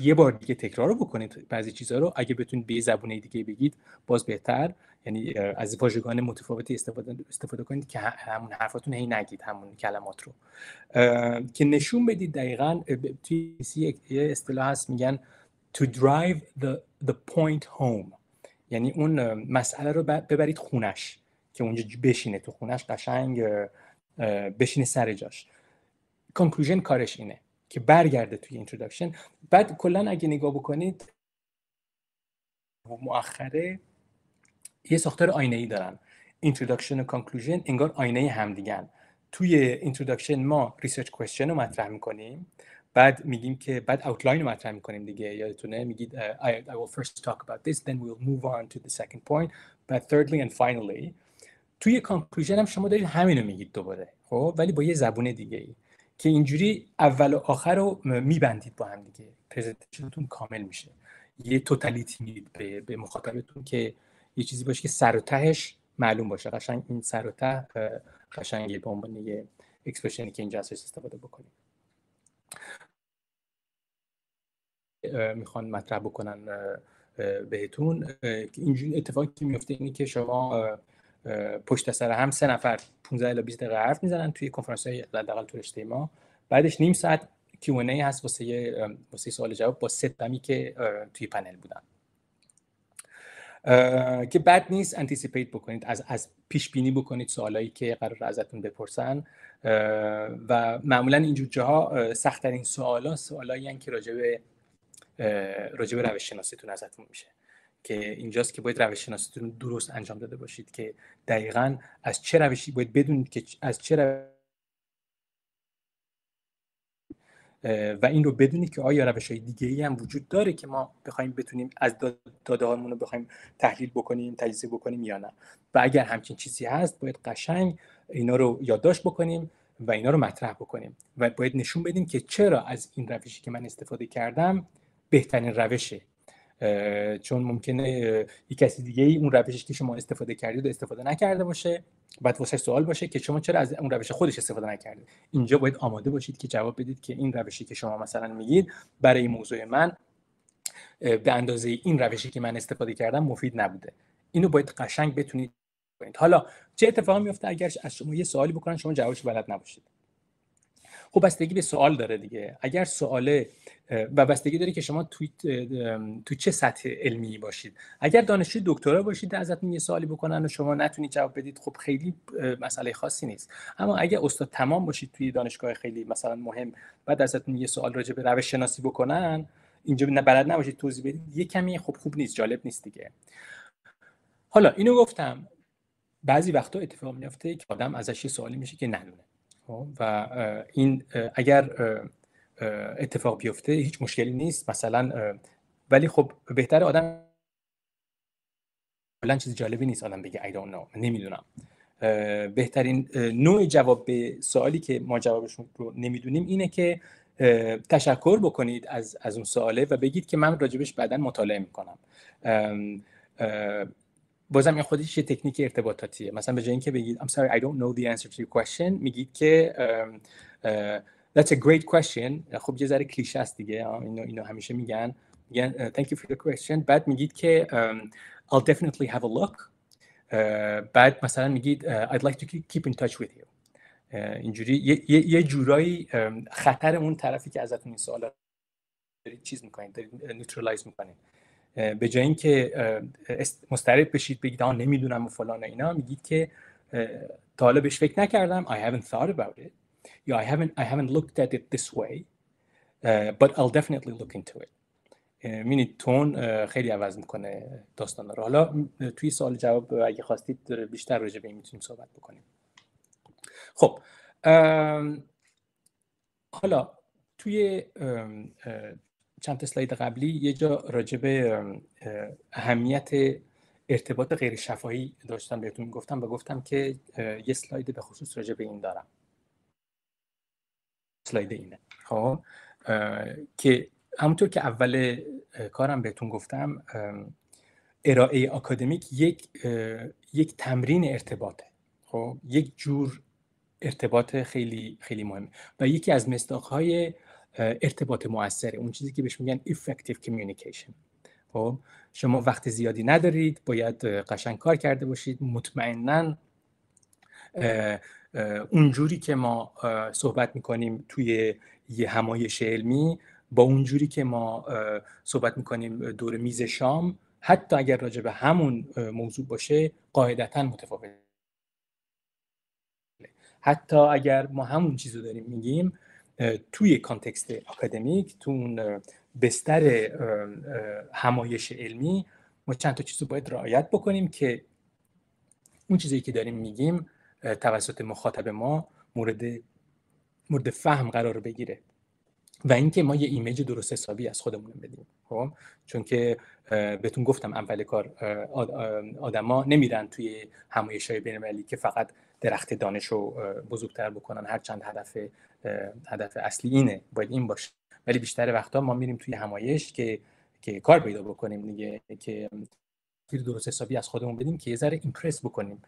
یه بار دیگه تکرار رو بکنید بعضی چیزا رو، اگه بتونید به زبون دیگه بگید باز بهتر، یعنی از واژگان متفاوتی استفاده کنید که همون حرفاتون هی نگید همون کلمات رو، که نشون بدید دقیقاً. توی یه اصطلاح هست میگن to drive the point home، یعنی اون مسئله رو ببرید خونش، که اونجا بشینه تو خونش قشنگ بشینه سر جاش. conclusion کارش اینه که برگرده توی اینتروداکشن. بعد کلا اگه نگاه بکنید مؤخره یه ساختار آینه‌ای دارن، اینتروداکشن و کانکلوژن انگار آینه همدیگن. توی اینتروداکشن ما ریسرچ کوئسچن رو مطرح می‌کنیم، بعد میگیم که بعد آوتلاین رو مطرح می‌کنیم دیگه، یادتونه میگید I will first talk about this then we will move on to the second point but thirdly and finally. توی کانکلوژن هم شما دارید همین رو میگید دوباره، خب ولی با یه زبون دیگه‌ای، که اینجوری اول و آخر رو میبندید با هم دیگه، پرزنتیشنتون کامل میشه. یه توتالیتی میدید به مخاطبتون که یه چیزی باشه که سر و تهش معلوم باشه. قشنگ این سر و ته قشنگه به عنوان یه اکسپرشنی که اینجا ازش استفاده بکنیم. میخوان مطرح بکنن بهتون که اینجوری اتفاقی که میفته اینه که شما پشت سر هم 3 نفر 15 الی 20 دقیقه حرف میزنن توی کنفرانس‌های حداقل تو رشته ما، بعدش نیم ساعت Q&A هست واسه سوال جواب با 3 تامی که توی پنل بودن، که بد نیست انتیسیپیت بکنید، از پیش بینی بکنید سوالایی که قرار ازتون بپرسن. و معمولا اینجور جاها سخت‌ترین سوالایی هستن که راجع به روش شناسیتون ازتون میشه، که اینجاست که باید روش شناسیتون درست انجام داده باشید، که دقیقاً از چه روشی باید بدونید که از چه و این رو بدونید که آیا روش‌های دیگه‌ای هم وجود داره که ما بتونیم از داده‌هامون رو بخوایم تحلیل بکنیم، تجزیه بکنیم یا نه. و اگر همچین چیزی هست باید قشنگ اینا رو یادداشت بکنیم و اینا رو مطرح بکنیم و باید نشون بدیم که چرا از این روشی که من استفاده کردم بهترین روشه، چون ممکنه یک کسی دیگه ای اون روشی که شما استفاده کردید استفاده نکرده باشه، بعد واسه سوال باشه که شما چرا از اون روش خودش استفاده نکردید. اینجا باید آماده باشید که جواب بدید که این روشی که شما مثلا میگید برای موضوع من به اندازه این روشی که من استفاده کردم مفید نبوده. اینو باید قشنگ بتونید کنید. حالا چه اتفاقی میفته اگر از شما یه سوالی بکنن شما جوابش بلد نباشید؟ خب بستگی به سوال داره دیگه. اگر سواله و بستگی داره که شما تو چه سطح علمی باشید. اگر دانشجوی دکترا باشید ازتون یه سوالی بکنن و شما نتونید جواب بدید، خب خیلی مسئله خاصی نیست. اما اگر استاد تمام باشید توی دانشگاه خیلی مثلا مهم، بعد ازتون یه سوال راجع به روش شناسی بکنن، اینجا بلد نباشید توضیح بدید، یه کمی خب خوب نیست، جالب نیست دیگه. حالا اینو گفتم، بعضی وقتا اتفاق میفته که آدم ازش یه سوالی میشه که ندونه و این اگر اتفاق بیفته هیچ مشکلی نیست مثلا، ولی خب بهتره آدم کلا چیز جالبی نیست آدم بگه I don't know، نمیدونم. بهترین نوع جواب به سوالی که ما جوابش رو نمیدونیم اینه که تشکر بکنید از اون سواله و بگید که من راجبش بعداً مطالعه میکنم. بازم این خودش یه تکنیک ارتباطاتیه. مثلا به جای اینکه بگید I'm sorry I don't know the answer to your question، میگید که that's a great question. خب یه ذره کلیشه است دیگه، اینو همیشه میگن thank you for your question. بعد میگید که I'll definitely have a look. بعد مثلا میگید I'd like to keep in touch with you. اینجوری یه جورایی خطر اون طرفی که ازتون این سوالا دارید چیز میکنید، دارید نیوترالایز میکنید. به جای اینکه مضطرب بشید بگید نمیدونم و فلان اینا، میگید که تا حالا بهش فکر نکردم، I haven't thought about it، یا I haven't looked at it this way but I'll definitely look into it. می‌بینید تون خیلی عوض میکنه داستانا رو. حالا توی سوال جواب اگه خواستید بیشتر راجع به این میتونیم صحبت بکنیم. خب حالا توی چند تا اسلاید قبلی یه جا راجع به اهمیت ارتباط غیر شفاهی داشتم بهتون گفتم و گفتم که یه اسلاید به خصوص راجع به این دارم. اسلاید اینه. خب که همونطور که اول کارم بهتون گفتم، ارائه آکادمیک یک تمرین ارتباطه. خب یک جور ارتباط خیلی خیلی مهمه و یکی از مصداق‌های ارتباط مؤثره، اون چیزی که بهش میگن effective communication. خب شما وقت زیادی ندارید، باید قشنگ کار کرده باشید. مطمئناً اونجوری که ما صحبت میکنیم توی یه همایش علمی با اونجوری که ما صحبت میکنیم دور میز شام، حتی اگر راجع به همون موضوع باشه، قاعدتاً متفاوته. حتی اگر ما همون چیزو داریم میگیم، توی کانتکست آکادمیک، تو اون بستر همایش علمی، ما چند تا چیزو باید رعایت بکنیم که اون چیزی که داریم میگیم توسط مخاطب ما مورد فهم قرار بگیره و اینکه ما یه ایمیج درست حسابی از خودمون بدیم. خب چون که بهتون گفتم اول کار، آدما نمیرن توی همایش‌های بین‌المللی که فقط درخت دانش رو بزرگتر بکنن، هر چند هدف اصلی اینه، باید این باشه، ولی بیشتر وقتا ما میریم توی همایش که کار پیدا بکنیم دیگه، که درست حسابی از خودمون بدیم که یه ذره ایمپرس بکنیم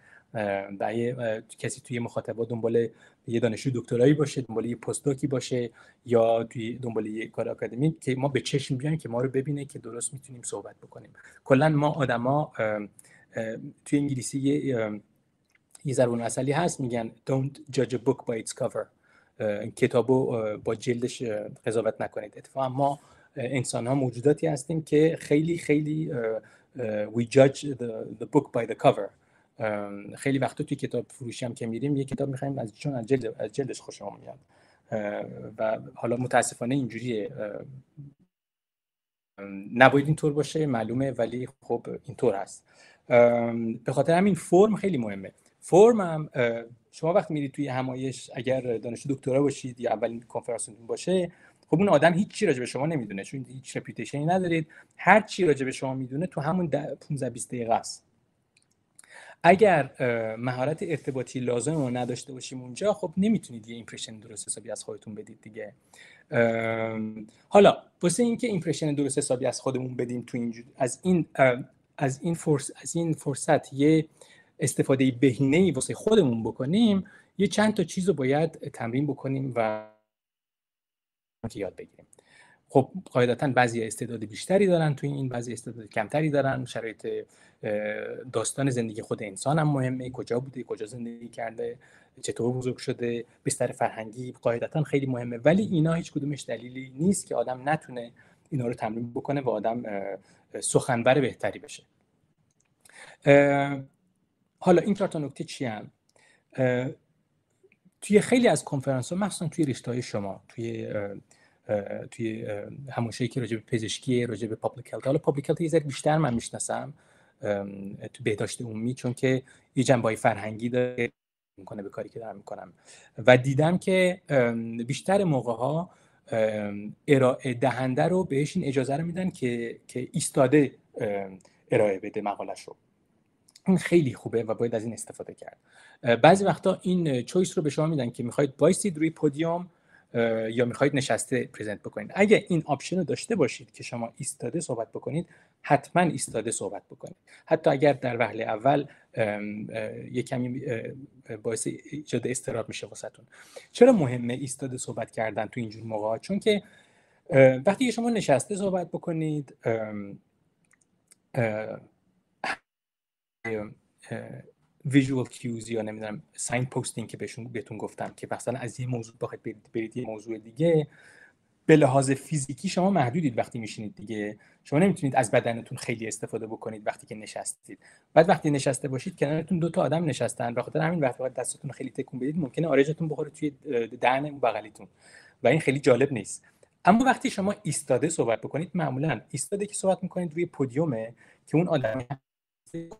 کسی توی مخاطبات دنبال یه دانشجوی دکترایی باشه، دنبال یه پست‌دوکی باشه، یا توی دنبال یه کار آکادمیک، که ما به چشم بیایم که ما رو ببینه که درست میتونیم صحبت بکنیم. کلا ما آدما توی انگلیسی یه ضربون مثلی هست، میگن don't judge a book by its cover. کتابو با جلدش قضاوت نکنید. اتفاقا ما انسان ها موجوداتی هستیم که خیلی خیلی we judge the book by the cover. خیلی وقتا توی کتاب فروشی هم که میریم یه کتاب میخوایم چون از جلدش خوشمون میاد و حالا متاسفانه اینجوریه. نباید اینطور باشه معلومه، ولی خب اینطور هست. به خاطر همین فرم خیلی مهمه. فرم هم شما وقتی میرید توی همایش، اگر دانشجو دکترا باشید یا اولین کنفرانستون باشه، خب اون آدم هیچ چی راجع به شما نمیدونه، چون هیچ رپیوتیشنی ندارید. هر چی راجع به شما میدونه تو همون 15-20 دقیقه است. اگر مهارت ارتباطی لازم رو نداشته باشیم اونجا، خب نمیتونید یه ایمپرشن درست حسابی از خودتون بدید دیگه. حالا واسه اینکه ایمپرشن درست حسابی از خودمون بدیم تو اینجور از این فرصت یه استفاده بهینه‌ای واسه خودمون بکنیم، یه چند تا چیزو باید تمرین بکنیم و یاد بگیریم. خب قاعدتاً بعضی استعداد بیشتری دارن توی این، بعضی استعداد کمتری دارن. شرایط داستان زندگی خود انسان هم مهمه، کجا بوده، کجا زندگی کرده، چطور بزرگ شده، بستر فرهنگی قاعدتا خیلی مهمه، ولی اینا هیچ کدومش دلیلی نیست که آدم نتونه اینا رو تمرین بکنه و آدم سخنور بهتری بشه. حالا این 4 تا نکته چی هم؟ توی خیلی از کنفرانس‌ها، مخصوصا توی رشته‌های شما، توی همونشایی که راجع به پزشکی، راجع به پابلیک هلت، حالا پابلیک هلت یه ذره بیشتر من میشناسم تو بهداشت عمومی، چون که یه جنبه‌های فرهنگی داره میکنه به کاری که دارم میکنم و دیدم که بیشتر موقع‌ها ارائه دهنده رو بهش این اجازه رو میدن که ایستاده ارائه بده مقاله‌ش رو. این خیلی خوبه و باید از این استفاده کرد. بعضی وقتا این چویس رو به شما میدن که میخواید وایسید روی پودیوم یا میخواید نشسته پرزنت بکنید. اگه این آپشن رو داشته باشید که شما ایستاده صحبت بکنید، حتما ایستاده صحبت بکنید، حتی اگر در وهله اول یه کمی باعث ایجاد اضطراب میشه واسهتون. چرا مهمه ایستاده صحبت کردن تو اینجور موقعا؟ چون که وقتی شما نشسته صحبت بکنید، ویژوال کیوز یا نمیدونم ساین پوستینگ که بهتون گفتم که مثلا از یه موضوع بخواید برید یه موضوع دیگه، به لحاظ فیزیکی شما محدودید وقتی میشینید دیگه. شما نمیتونید از بدنتون خیلی استفاده بکنید وقتی که نشستید. بعد وقتی نشسته باشید کنارتون 2 تا آدم نشستن، به خاطر همین وقتی دستتون خیلی تکون بدید ممکنه آرژتون بخوره توی دهن اون بغلیتون و این خیلی جالب نیست. اما وقتی شما ایستاده صحبت بکنید، معمولا ایستاده که صحبت میکنید روی پودیومه که اون آدم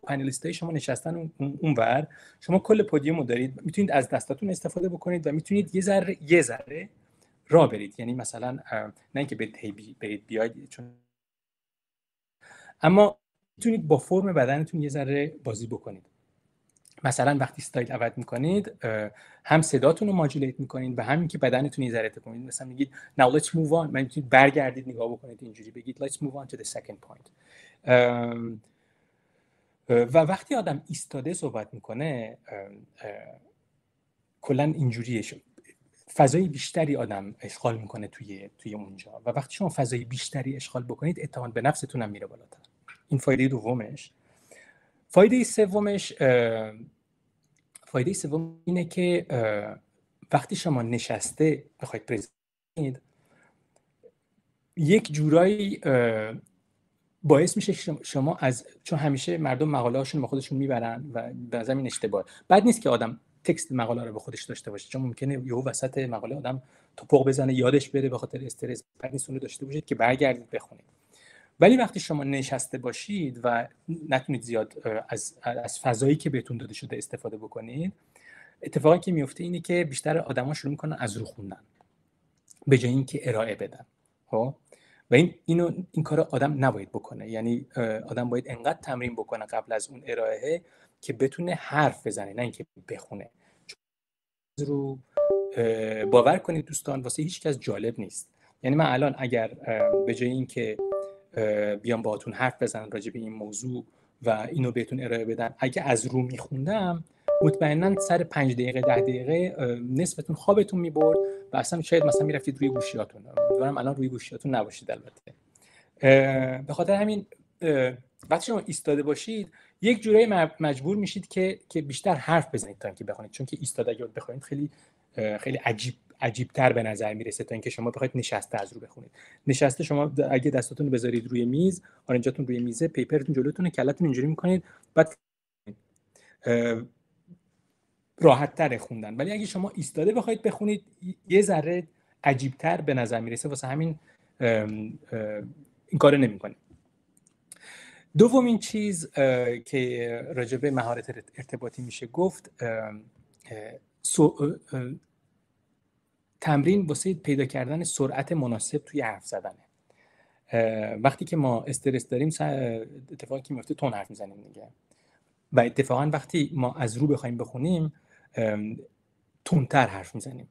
پنلیستای شما نشستن اونور، شما کل پودیومو دارید، میتونید از دستاتون استفاده بکنید و میتونید یه ذره راه برید. یعنی مثلا نه اینکه برید بیاید، چون اما میتونید با فرم بدنتون یه ذره بازی بکنید. مثلا وقتی استایل عوض میکنید، هم صداتون رو ماجولیت میکنید و همین که بدنتون یه ذره تکون میدید. مثلا میگید now let's move on، من میتونید برگردید نگاه بکنید اینجوری بگید let's move on to the second point. و وقتی آدم ایستاده صحبت میکنه کلا اینجوریه، فضای بیشتری آدم اشغال میکنه توی اونجا و وقتی شما فضای بیشتری اشغال بکنید اعتماد به نفستون هم میره بالاتر. این فایده دومش. فایده سوم اینه که وقتی شما نشسته بخواید پرزنت کنید، یک جورایی باعث میشه شما چون همیشه مردم مقاله هاشون با خودشون میبرن و به نظر این اشتباه. بد نیست که آدم تکست مقاله رو به خودش داشته باشه، چون ممکنه یهو وسط مقاله آدم توپق بزنه یادش بره به خاطر استرس. بد نیست اون رو داشته باشید که برگردید بخونید. ولی وقتی شما نشسته باشید و نتونید زیاد از فضایی که بهتون داده شده استفاده بکنید، اتفاقی که میفته اینه که بیشتر آدما شروع میکنن از رو خوندن به جای اینکه ارائه بدن. خب و این کارو آدم نباید بکنه. یعنی آدم باید انقدر تمرین بکنه قبل از اون ارائه که بتونه حرف بزنه، نه اینکه بخونه. رو باور کنید دوستان، واسه هیچ کس جالب نیست. یعنی من الان اگر به جای اینکه بیام باهاتون حرف بزنم راجع به این موضوع و اینو بهتون ارائه بدم، اگه از رو میخوندم مطمئنا سر 5 دقیقه 10 دقیقه نصفتون خوابتون میبرد و اصلا شاید مثلا میرفتید روی گوشیاتون. امیدوارم الان روی گوشیاتون نباشید البته. به خاطر همین وقتی شما ایستاده باشید یک جورایی مجبور میشید که بیشتر حرف بزنید تا اینکه بخونید، چون که ایستاده اگه بخونید خیلی عجیب‌تر به نظر میرسه تا اینکه شما بخواید نشسته از رو بخونید. نشسته شما اگه دستاتون رو بذارید روی میز، آرنجاتون روی میزه، پیپرتون جلوتونه، کلتون اینجوری میکنید، بعد راحت تر خوندن. ولی اگه شما ایستاده بخواید بخونید یه ذره عجیب‌تر به نظر میرسه، واسه همین این کارو نمی‌کنید. دومین چیز که راجع به مهارت ارتباطی میشه گفت، تمرین واسه پیدا کردن سرعت مناسب توی حرف زدنه. وقتی که ما استرس داریم اتفاقی که میفته تون حرف میزنیم دیگه، و اتفاقا وقتی ما از رو بخوایم بخونیم تندتر حرف میزنیم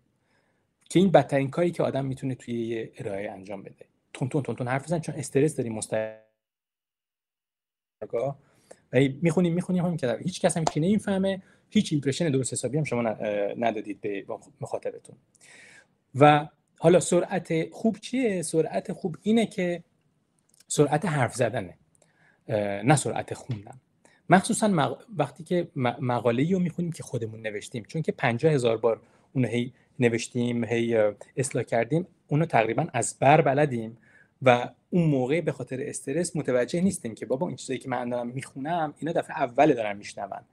که این بدترین کاری که آدم میتونه توی یه ارائه انجام بده. تون حرف بزن، چون استرس داریم مستقیم و میخونیم همین که هیچ کس هم چی نمیفهمه، هیچ ایمپرشن درست حسابی هم شما ندادید به مخاطبتون. و حالا سرعت خوب چیه؟ سرعت خوب اینه که سرعت حرف زدنه، نه سرعت خوندن. مخصوصا وقتی که مقاله‌ای رو میخونیم که خودمون نوشتیم، چون که 50,000 بار اونو هی نوشتیم، هی اصلاح کردیم، اونو تقریبا از بر بلدیم و اون موقع به خاطر استرس متوجه نیستیم که بابا این چیزایی که من دارم میخونم اینا دفعه اوله دارن میشنون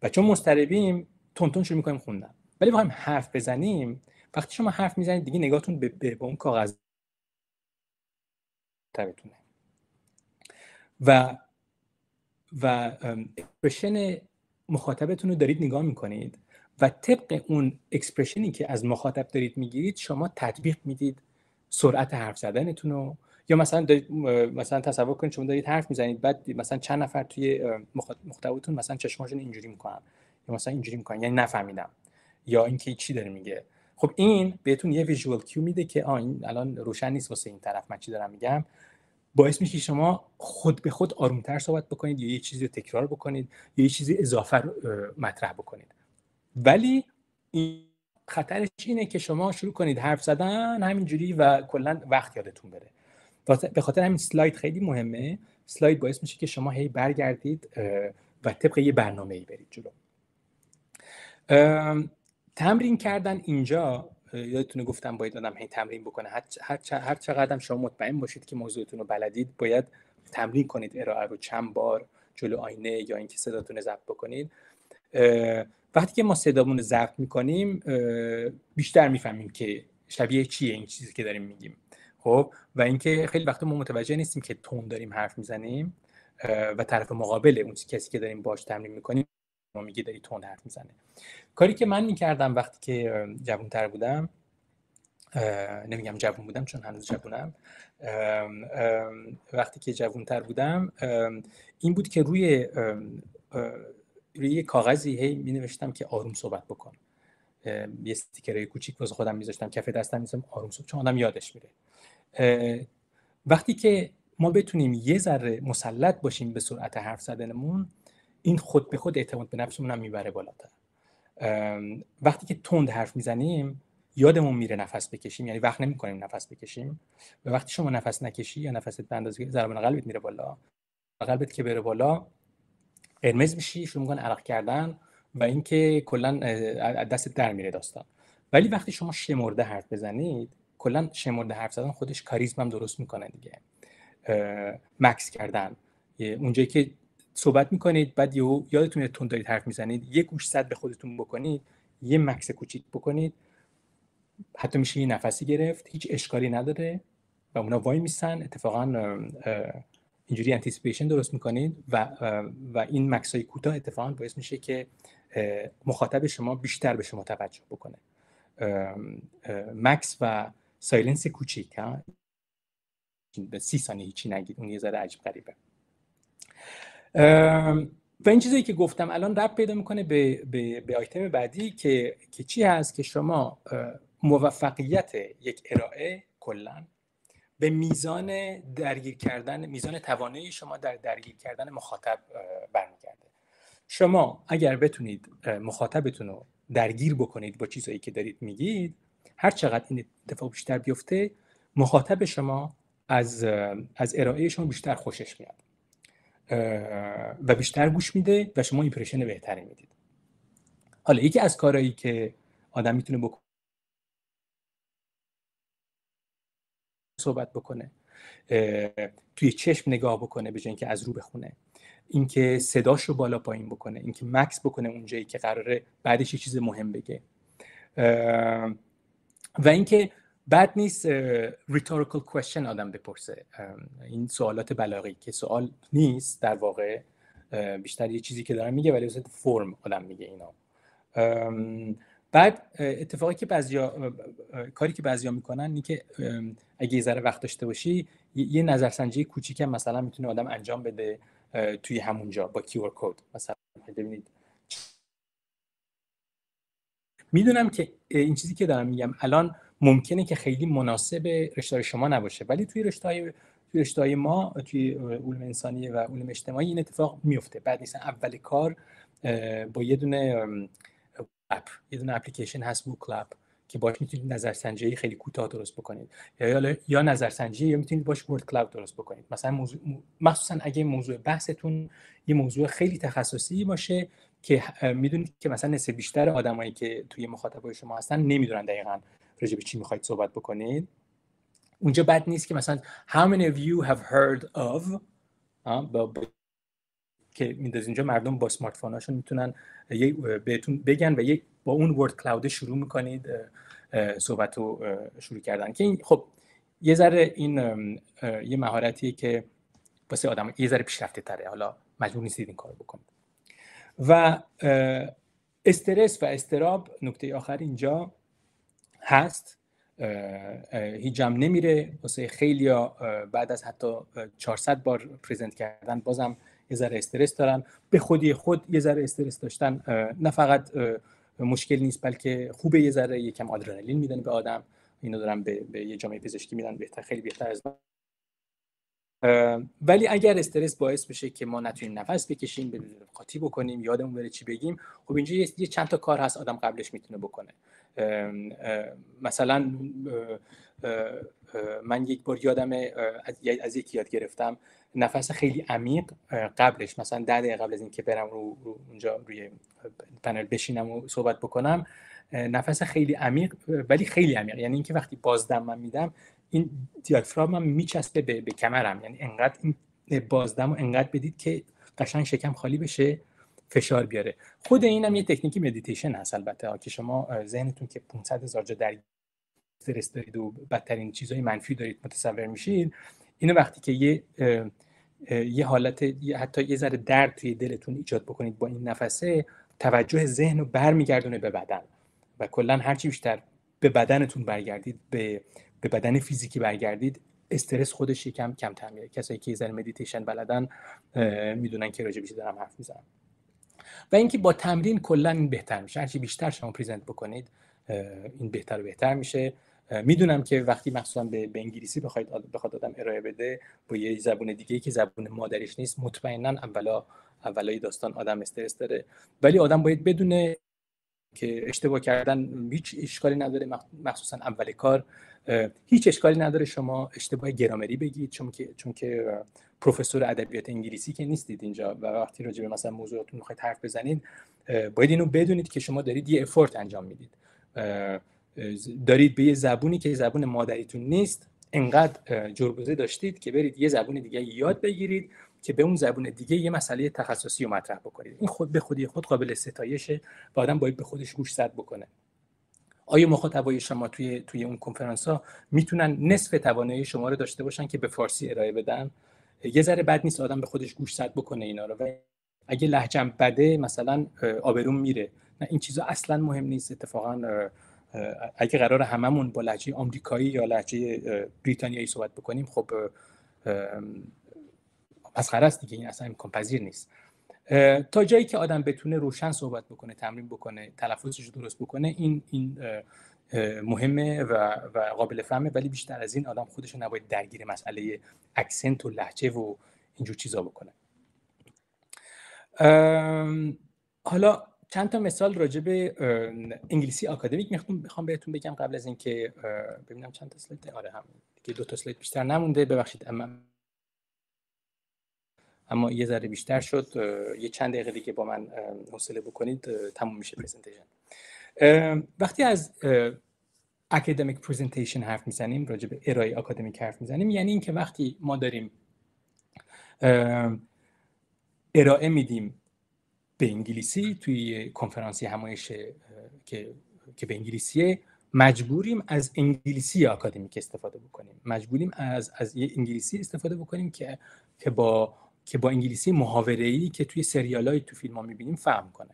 و چون مضطربیم تون شروع میکنیم خوندن. ولی بخوایم حرف بزنیم، وقتی شما حرف میزنید دیگه نگاهتون به اون کاغذ تبتونه و اکسپرشن مخاطبتون رو دارید نگاه میکنید و طبق اون اکسپرشنی که از مخاطب دارید میگیرید شما تطبیق میدید سرعت حرف زدنتون رو. یا مثلا دارید، مثلا تصور کنید شما دارید حرف میزنید، بعد مثلا چند نفر توی محتواتون مثلا چشماشون اینجوری میکنن یا مثلا اینجوری میکنن، یعنی نفهمیدم، یا اینکه چی داره میگه. خب این بهتون یه ویژوال کیو میده که این الان روشن نیست واسه این طرف من چی دارم میگم. باعث میشه شما خود به خود آرومتر صحبت بکنید یا یه چیزی رو تکرار بکنید یا یه چیزی اضافه رو مطرح بکنید. ولی این خطرش اینه که شما شروع کنید حرف زدن همینجوری و کلا وقت یادتون بره. به خاطر همین سلاید خیلی مهمه. سلاید باعث میشه که شما هی برگردید و طبق یه برنامه‌ای برید جلو. تمرین کردن اینجا یادتونه گفتم باید آدم هی تمرین بکنه. هر چقدر شما مطمئن باشید که موضوعتون رو بلدید باید تمرین کنید ارائه رو چند بار جلو آینه یا اینکه صداتون رو ضبط بکنید. وقتی که ما صدامون رو ضبط میکنیم بیشتر میفهمیم که شبیه چیه این چیزی که داریم میگیم. خب و اینکه خیلی وقتا ما متوجه نیستیم که تون داریم حرف میزنیم و طرف مقابل اون کسی که داریم باهاش تمرین میکنیم ما میگه داری تون حرف میزنه. کاری که من میکردم وقتی که جوان‌تر بودم، نمیگم جوان بودم چون هنوز جوانم، وقتی که جوان‌تر بودم این بود که روی کاغذی هی مینوشتم که آروم صحبت بکن. یه استیکرای کوچیک واسه خودم میذاشتم کف دستم، میذاشتم آروم صحبت، چون آدم یادش میره. وقتی که ما بتونیم یه ذره مسلط باشیم به سرعت حرف زدنمون، این خود به خود اعتماد به نفسمون هم میبره بالاتر. وقتی که تند حرف میزنیم یادمون میره نفس بکشیم، یعنی وقت نمی‌کنیم نفس بکشیم و وقتی شما نفس نکشی یا نفست به اندازه ضربان قلبت میره بالا، قلبت که بره بالا قرمز میشی، شروع می‌کنی عرق کردن و اینکه کلا دست در میره داستان. ولی وقتی شما شمرده حرف بزنید، کلا شمرده حرف زدن خودش کاریزما هم درست میکنه دیگه. مکس کردن، اونجایی که صحبت میکنید بعد یادتون تون دارید حرف میزنید، یه گوش زد به خودتون بکنید، یه مکس کوچیک بکنید، حتی میشه یه نفسی گرفت، هیچ اشکالی نداره و اونا وای میسن. اتفاقا اینجوری انتیسیپیشن درست میکنید و این مکسای کوتاه اتفاقا باعث میشه که مخاطب شما بیشتر به شما توجه بکنه. مکس و سایلنس کوچیک، به 30 ثانیه هیچی نگید، اون یه ذره عجیب غریبه. و این چیزایی که گفتم الان ربط پیدا میکنه به آیتم بعدی که چی هست که شما موفقیت یک ارائه کلا به میزان درگیر کردن، میزان توانایی شما در درگیر کردن مخاطب برمیگرده. شما اگر بتونید مخاطبتون رو درگیر بکنید با چیزایی که دارید میگید، هر چقدر این اتفاق بیشتر بیفته مخاطب شما از ارائه شما بیشتر خوشش میاد و بیشتر گوش میده و شما ایمپرشن بهتری میدید. حالا یکی از کارهایی که آدم میتونه بکنه صحبت بکنه، توی چشم نگاه بکنه به جای اینکه از رو بخونه، اینکه صداشو بالا پایین بکنه، اینکه مکس بکنه اونجایی که قراره بعدش یه چیز مهم بگه، و اینکه بد نیست rhetorical question آدم بپرسه. این سوالات بلاغی که سوال نیست در واقع، بیشتر یه چیزی که دارم میگه ولی واسه فرم آدم میگه اینا. بعد اتفاقی که کاری که بعضیا میکنن اینه که اگه یه ذره وقت داشته باشی یه نظرسنجی کوچیکم مثلا میتونه آدم انجام بده توی همونجا با کیور کد. مثلا ببینید، میدونم که این چیزی که دارم میگم الان ممکنه که خیلی مناسب رشته شما نباشه، ولی توی رشته‌های ما توی علوم انسانی و علوم اجتماعی این اتفاق میفته. بعد نیست اول کار با یه دونه اپلیکیشن هست، بوک کلاب، که باش میتونید نظرسنجی خیلی کوتاه درست بکنید، یا نظرسنجی، یا میتونید باش ورد کلاود درست بکنید. مثلا مخصوصا اگه موضوع بحثتون یه موضوع خیلی تخصصی باشه که میدونید که مثلا نسبت بیشتر آدمایی که توی مخاطبای شما هستن نمیدونن دقیقاً راجع به چی میخواید صحبت بکنید، اونجا بد نیست که مثلا how many of you have heard of که میندازید اینجا مردم با اسمارت فوناشون میتونن بهتون بگن و با اون ورد کلاود شروع میکنید صحبت رو شروع کردن. که این خب یه ذره این یه مهارتیه که واسه آدم یه ذره پیشرفته تره، حالا مجبور نیستید این کارو بکنید. و استرس و اضطراب نکته آخر اینجا هست، هیچ جمع نمیره واسه خیلیا، بعد از حتی 400 بار پرزنت کردن بازم یه ذره استرس دارن. به خودی خود یه ذره استرس داشتن نه فقط مشکل نیست، بلکه خوبه یه ذره یکم آدرنالین میدن به آدم. اینو دارن به یه جامعه پزشکی میدن بهتر، خیلی بهتر از من. ولی اگر استرس باعث بشه که ما نتونیم نفس بکشیم، قاطی بکنیم، یادمون بره چی بگیم، خب اینجا یه چند تا کار هست آدم قبلش میتونه بکنه. مثلا من یک بار یادم از یکی یاد گرفتم نفس خیلی عمیق قبلش، مثلا 10 دقیقه قبل از اینکه برم رو اونجا روی پنل بشینم و صحبت بکنم، نفس خیلی عمیق، ولی خیلی عمیق، یعنی اینکه وقتی بازدم من میدم این دیافراگمم میچسبه به کمرم، یعنی انقدر این بازدمو انقدر بدید که قشنگ شکم خالی بشه، فشار بیاره. خود اینم یه تکنیکی مدیتیشن هست البته، که شما ذهنتون که 500,000 جا در استرس دارید و بدترین چیزهای منفی دارید متصور میشید، اینو وقتی که یه حالت حتی یه ذره درد توی دلتون ایجاد بکنید با این نفسه، توجه ذهن رو برمیگردونه به بدن و کلا هرچی بیشتر به بدنتون برگردید، به بدن فیزیکی برگردید، استرس خودش یکم کمتر میره. کسایی که یه ذره مدیتیشن بلدن میدونن که راجع به چی دارم حرف میزنم. و اینکه با تمرین کلا این بهتر میشه، هرچی بیشتر شما پرزنت بکنید این بهتر و بهتر میشه. میدونم که وقتی مخصوصا به انگلیسی بخواد آدم ارائه بده با یه زبون دیگه‌ای که زبون مادریش نیست، مطمئنا اولای داستان آدم استرس داره، ولی آدم باید بدونه که اشتباه کردن هیچ اشکالی نداره، مخصوصا اول کار هیچ اشکالی نداره شما اشتباه گرامری بگید، چون که پروفسور ادبیات انگلیسی که نیستید اینجا و وقتی راجع به مثلا موضوعاتون میخواید حرف بزنید باید اینو بدونید که شما دارید یه افورت انجام میدید، دارید به یه زبونی که زبون مادریتون نیست انقدر جربوزه داشتید که برید یه زبون دیگه یاد بگیرید که به اون زبون دیگه یه مسئله تخصصی رو مطرح بکنید. این خود به خودی خود قابل ستایشه و آدم باید به خودش گوش زد بکنه. آیا مخاطبای شما توی اون کنفرانس‌ها میتونن نصف توانایی شما رو داشته باشن که به فارسی ارائه بدن؟ یه ذره بد نیست آدم به خودش گوش زد بکنه اینا رو. و اگه لهجه‌م بده مثلا آبروم میره، نه این چیزا اصلا مهم نیست. اتفاقا اگه قرار هممون با لهجه آمریکایی یا لهجه بریتانیایی صحبت بکنیم، خب مسخره است دیگه، این اصلا امکان پذیر نیست. تا جایی که آدم بتونه روشن صحبت بکنه، تمرین بکنه، تلفظش رو درست بکنه، این مهمه و قابل فهمه، ولی بیشتر از این آدم خودش رو نباید درگیر مسئله اکسنت و لهجه و اینجور چیزا بکنه. حالا چند تا مثال راجع به انگلیسی آکادمیک میخوام بهتون بگم قبل از اینکه ببینم چند تا اسلاید آره هم که 2 تا اسلاید بیشتر نمونده، ببخشید اما یه ذره بیشتر شد. یه چند دقیقه دیگه با من حوصله بکنید تموم میشه پرزنتیشن. وقتی از اکادمیک پرزنتیشن حرف میزنیم، راجع به ارائه آکادمیک حرف میزنیم، یعنی اینکه وقتی ما داریم ارائه میدیم به انگلیسی توی کنفرانسی همایش که به انگلیسیه، مجبوریم از انگلیسی آکادمیک استفاده بکنیم، مجبوریم از یه انگلیسی استفاده بکنیم که با انگلیسی محاوره‌ای که توی سریال‌های تو فیلم‌ها می‌بینیم فهم کنه.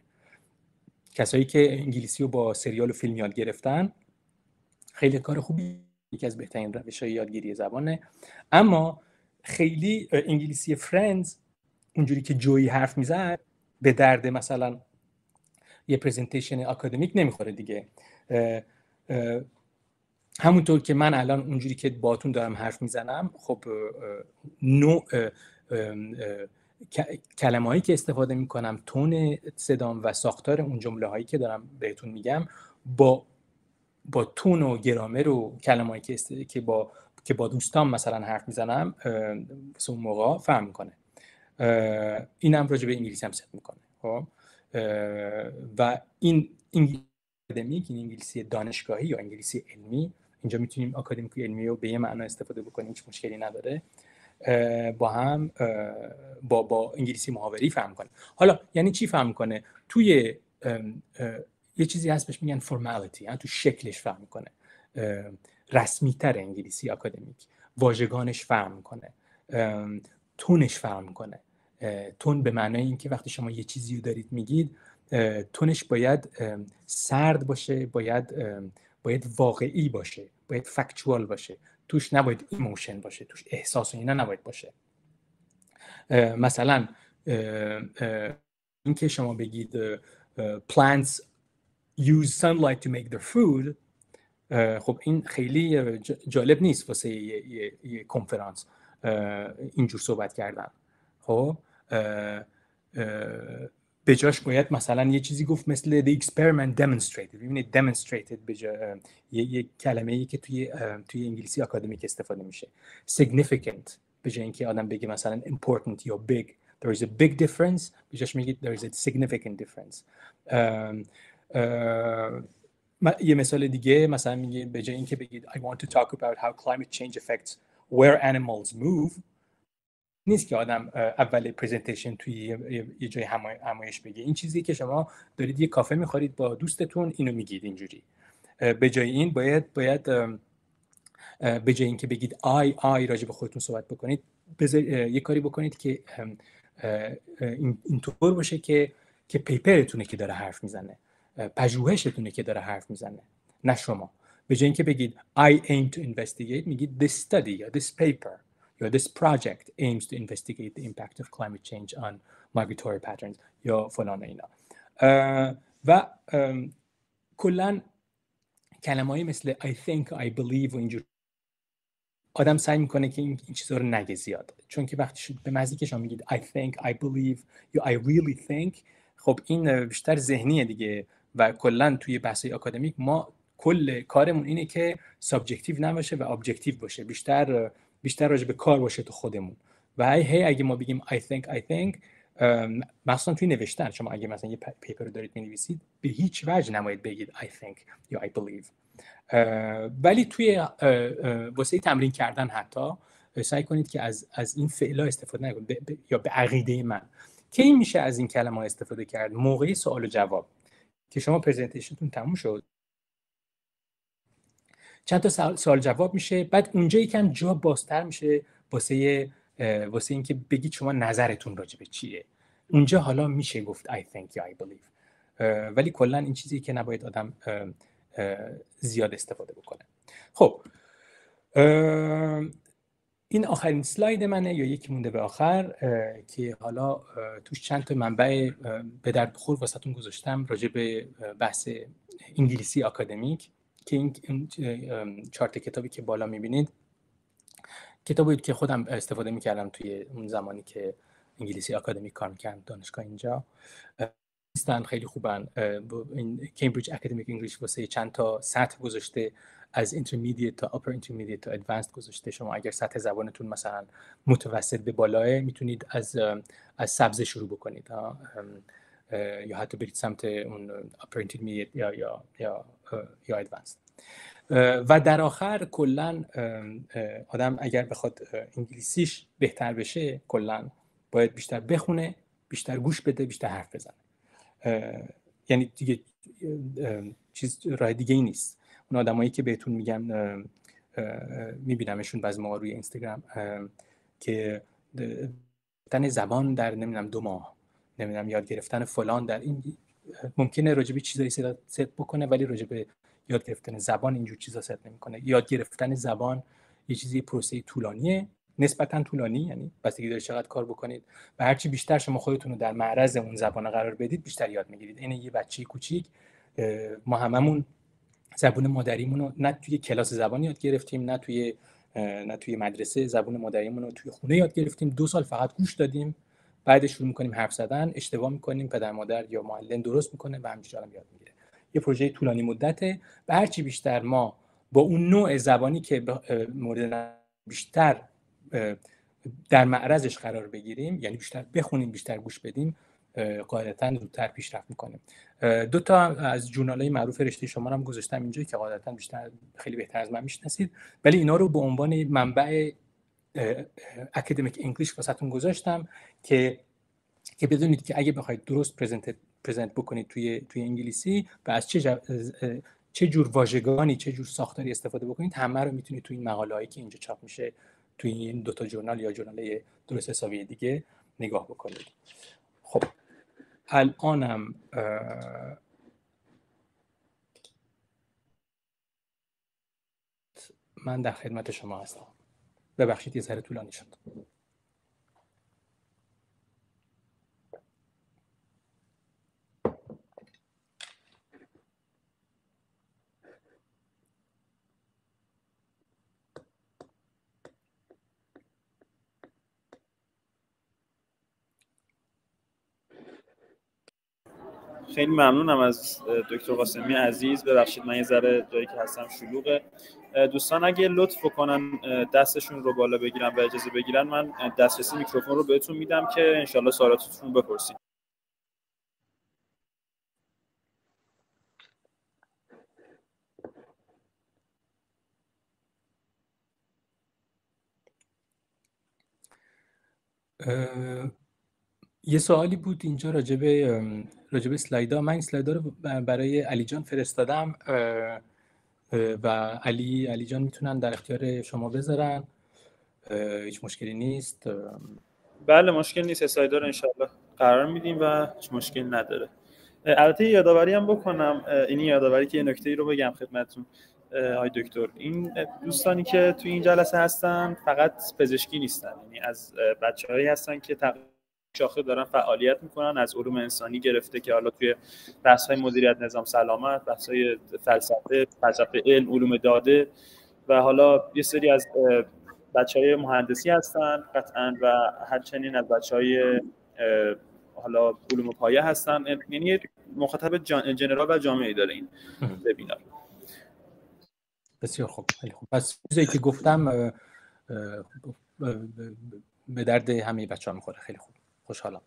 کسایی که انگلیسی رو با سریال و فیلم یاد گرفتن خیلی کار خوبی، یکی از بهترین روش‌های یادگیری زبانه، اما خیلی انگلیسی فرندز اونجوری که جویی حرف میزد به درد مثلا یه پرزنتیشن آکادمیک نمیخوره دیگه. همونطور که من الان اونجوری که باهاتون دارم حرف میزنم، خب نوع کلمه‌هایی که استفاده میکنم، تون صدام و ساختار اون جمله‌هایی که دارم بهتون میگم با با تون و گرامر و کلمه‌ای که با دوستان مثلا حرف میزنم اون موقع فهم میکنه. اینم راجع به انگلیسی هم ست میکنه. خب و این انگلیسی اکادمیک، این انگلیسی دانشگاهی یا انگلیسی علمی، اینجا میتونیم اکادمیک علمی رو به یه معنا استفاده بکنیم، هیچ مشکلی نداره، با هم با انگلیسی محاوری فهم کنه. حالا یعنی چی فهم کنه؟ توی یه چیزی هست بهش میگن فرمالیتی، یعنی تو شکلش فهم کنه، رسمی تر انگلیسی اکادمیک، واژگانش فهم کنه، تونش فهم کنه. تون به معنای این که وقتی شما یه چیزی رو دارید میگید، تونش باید سرد باشه، باید واقعی باشه، باید فکچوال باشه، توش نباید ایموشن باشه، توش احساس و اینا نباید باشه. مثلا این که شما بگید plants use sunlight to make their food، خب این خیلی جالب نیست واسه یه کنفرانس اینجور صحبت کردن. خب به جاش باید مثلا یه چیزی گفت مثل the experiment demonstrated. ببینید demonstrated به جای یه کلمه‌ای که توی انگلیسی اکادمیک استفاده میشه. significant به جای اینکه آدم بگه مثلا important یا big، there is a big difference، به جاش میگید there is a significant difference. یه مثال دیگه مثلا میگه به جای اینکه بگید I want to talk about how climate change affects where animals move، نیست که آدم اول پرزنتیشن توی یه جای همایش بگه. این چیزی که شما دارید یه کافه میخورید با دوستتون، اینو میگید اینجوری. به جای این باید به جای اینکه بگید آی راجع به خودتون صحبت بکنید، یه کاری بکنید که اینطور باشه که پیپرتونه که داره حرف میزنه، پژوهشتونه که داره حرف میزنه، نه شما. به جای اینکه بگید I aim to investigate، میگید this study یا this paper یا this project aims to investigate the impact of climate change on migratory patterns یا فلان اینا. و کلن کلمه‌ای مثل I think, I believe و اینجور آدم سعی میکنه که این چیزا رو نگه زیاد، چون که وقتی به مزی که شما میگید I think, I believe یا I really think، خب این بیشتر ذهنیه دیگه. و کلا توی بحث‌های اکادمیک ما کل کارمون اینه که سابجکتیو نباشه و ابجکتیو باشه، بیشتر راجع به کار باشه تو خودمون. و اگه ما بگیم I think مثلا توی نوشتن، شما اگه مثلا یه پیپر رو دارید می‌نویسید، به هیچ وجه نباید بگید I think یا I believe. ولی توی واسه تمرین کردن حتی سعی کنید که از این فعلا استفاده نکنید، یا به عقیده من که این میشه از این کلمه استفاده کرد موقعی سوال و جواب که شما پرزنتیشنتون تموم شد، چند تا سوال جواب میشه، بعد اونجا یکم جا بازتر میشه واسه اینکه بگید شما نظرتون راجع به چیه. اونجا حالا میشه گفت I think یا I believe. ولی کلا این چیزی که نباید آدم زیاد استفاده بکنه. خب این آخرین سلاید منه یا یکی مونده به آخر که حالا توش چند تا منبع به درد بخور واسهتون گذاشتم راجع به بحث انگلیسی اکادمیک، که این 4 کتابی که بالا میبینید کتابی که خودم استفاده میکردم توی اون زمانی که انگلیسی اکادمیک کار میکردم دانشگاه اینجا. خیلی خوبن. این کمبریج اکادمیک انگلیش واسه چند تا سطح گذاشته، از اینترمدییت تا اپر اینترمدییت تا ادوانسد گذاشته. شما اگر سطح زبانتون مثلا متوسط به بالاه، میتونید از سبز شروع بکنید یا حتی برید سمت اون اپر اینترمدییت یا ادوانسد. و در آخر کلا آدم اگر بخواد انگلیسیش بهتر بشه، کلا باید بیشتر بخونه، بیشتر گوش بده، بیشتر حرف بزنه. یعنی دیگه چیز راه دیگه ای نیست. اون آدمایی که بهتون میگم میبینمشون بعضی موقع روی اینستاگرام که گرفتن زبان در نمیدونم 2 ماه، نمیدونم یاد گرفتن فلان در این، ممکنه راجع به چیزایی ست بکنه ولی راجع به یاد گرفتن زبان اینجور چیزا ست نمیکنه. یاد گرفتن زبان یه چیزی پروسه طولانیه، نسبتاً طولانی، یعنی بستگی داره چقدر کار بکنید و هرچی بیشتر شما خودتون رو در معرض اون زبان قرار بدید بیشتر یاد میگیرید. این یه بچه کوچیک، ما هممون زبان مادریمون رو نه توی کلاس زبان یاد گرفتیم، نه توی مدرسه. زبان مادریمون رو توی خونه یاد گرفتیم، 2 سال فقط گوش دادیم، بعدش شروع می‌کنیم حرف زدن، اشتباه می‌کنیم، پدر مادر یا معلم درست می‌کنه و همینجوری یاد میگیره. یه پروژه طولانی مدته و هرچی بیشتر ما با اون نوع زبانی که مورد بیشتر در معرضش قرار بگیریم، یعنی بیشتر بخونیم، بیشتر گوش بدیم، قاعدتاً زودتر پیشرفت میکنیم. دو تا از ژورنال‌های معروف رشته شما رو هم گذاشتم اینجا که قاعدتاً بیشتر خیلی بهتر از من میشناسید، ولی اینا رو به عنوان منبع اکادمیک انگلیش واسهتون گذاشتم که بدونید که اگه بخواید درست پرزنت بکنید توی انگلیسی و از چه جور واژگانی، چه جور ساختاری استفاده بکنید، همه رو میتونید توی این مقاله‌ای که اینجا چاپ میشه توی این دو تا ژورنال یا ژورنال درست حسابی دیگه نگاه بکنید. خب الانم من در خدمت شما هستم. ببخشید یه ذره طولانی شد. خیلی ممنونم از دکتر قاسمی عزیز. ببخشید من یه ذره جایی که هستم شلوغه. دوستان اگه لطف کنن دستشون رو بالا بگیرن و اجازه بگیرن، من دسترسی میکروفون رو بهتون میدم که انشالله سوالاتتون رو بپرسید. یه سوالی بود اینجا راجب اسلایدها. من این اسلایدها رو برای علی جان فرستادم و علی جان میتونن در اختیار شما بذارن، هیچ مشکلی نیست. بله مشکل نیست، اسلایدها رو انشالله قرار میدیم و هیچ مشکل نداره. البته یادآوری هم بکنم، این یادآوری که یه نکته‌ای رو بگم خدمتتون آقای دکتر، این دوستانی که توی این جلسه هستن فقط پزشکی نیستن، یعنی از بچه‌هایی هستن که شاخه دارن فعالیت میکنن، از علوم انسانی گرفته که حالا توی بحث‌های مدیریت نظام سلامت، بحث‌های فلسفه علم، علوم داده و حالا یه سری از بچه‌های مهندسی هستن قطعاً و همچنین از بچه‌های حالا علوم پایه هستن، یعنی مخاطب جنرال و جامعی داره این وبینار. بسیار خوب، خیلی خوب. پس چیزی که گفتم به درد همه بچه‌ها میخوره. خیلی خوب، خوشحالم.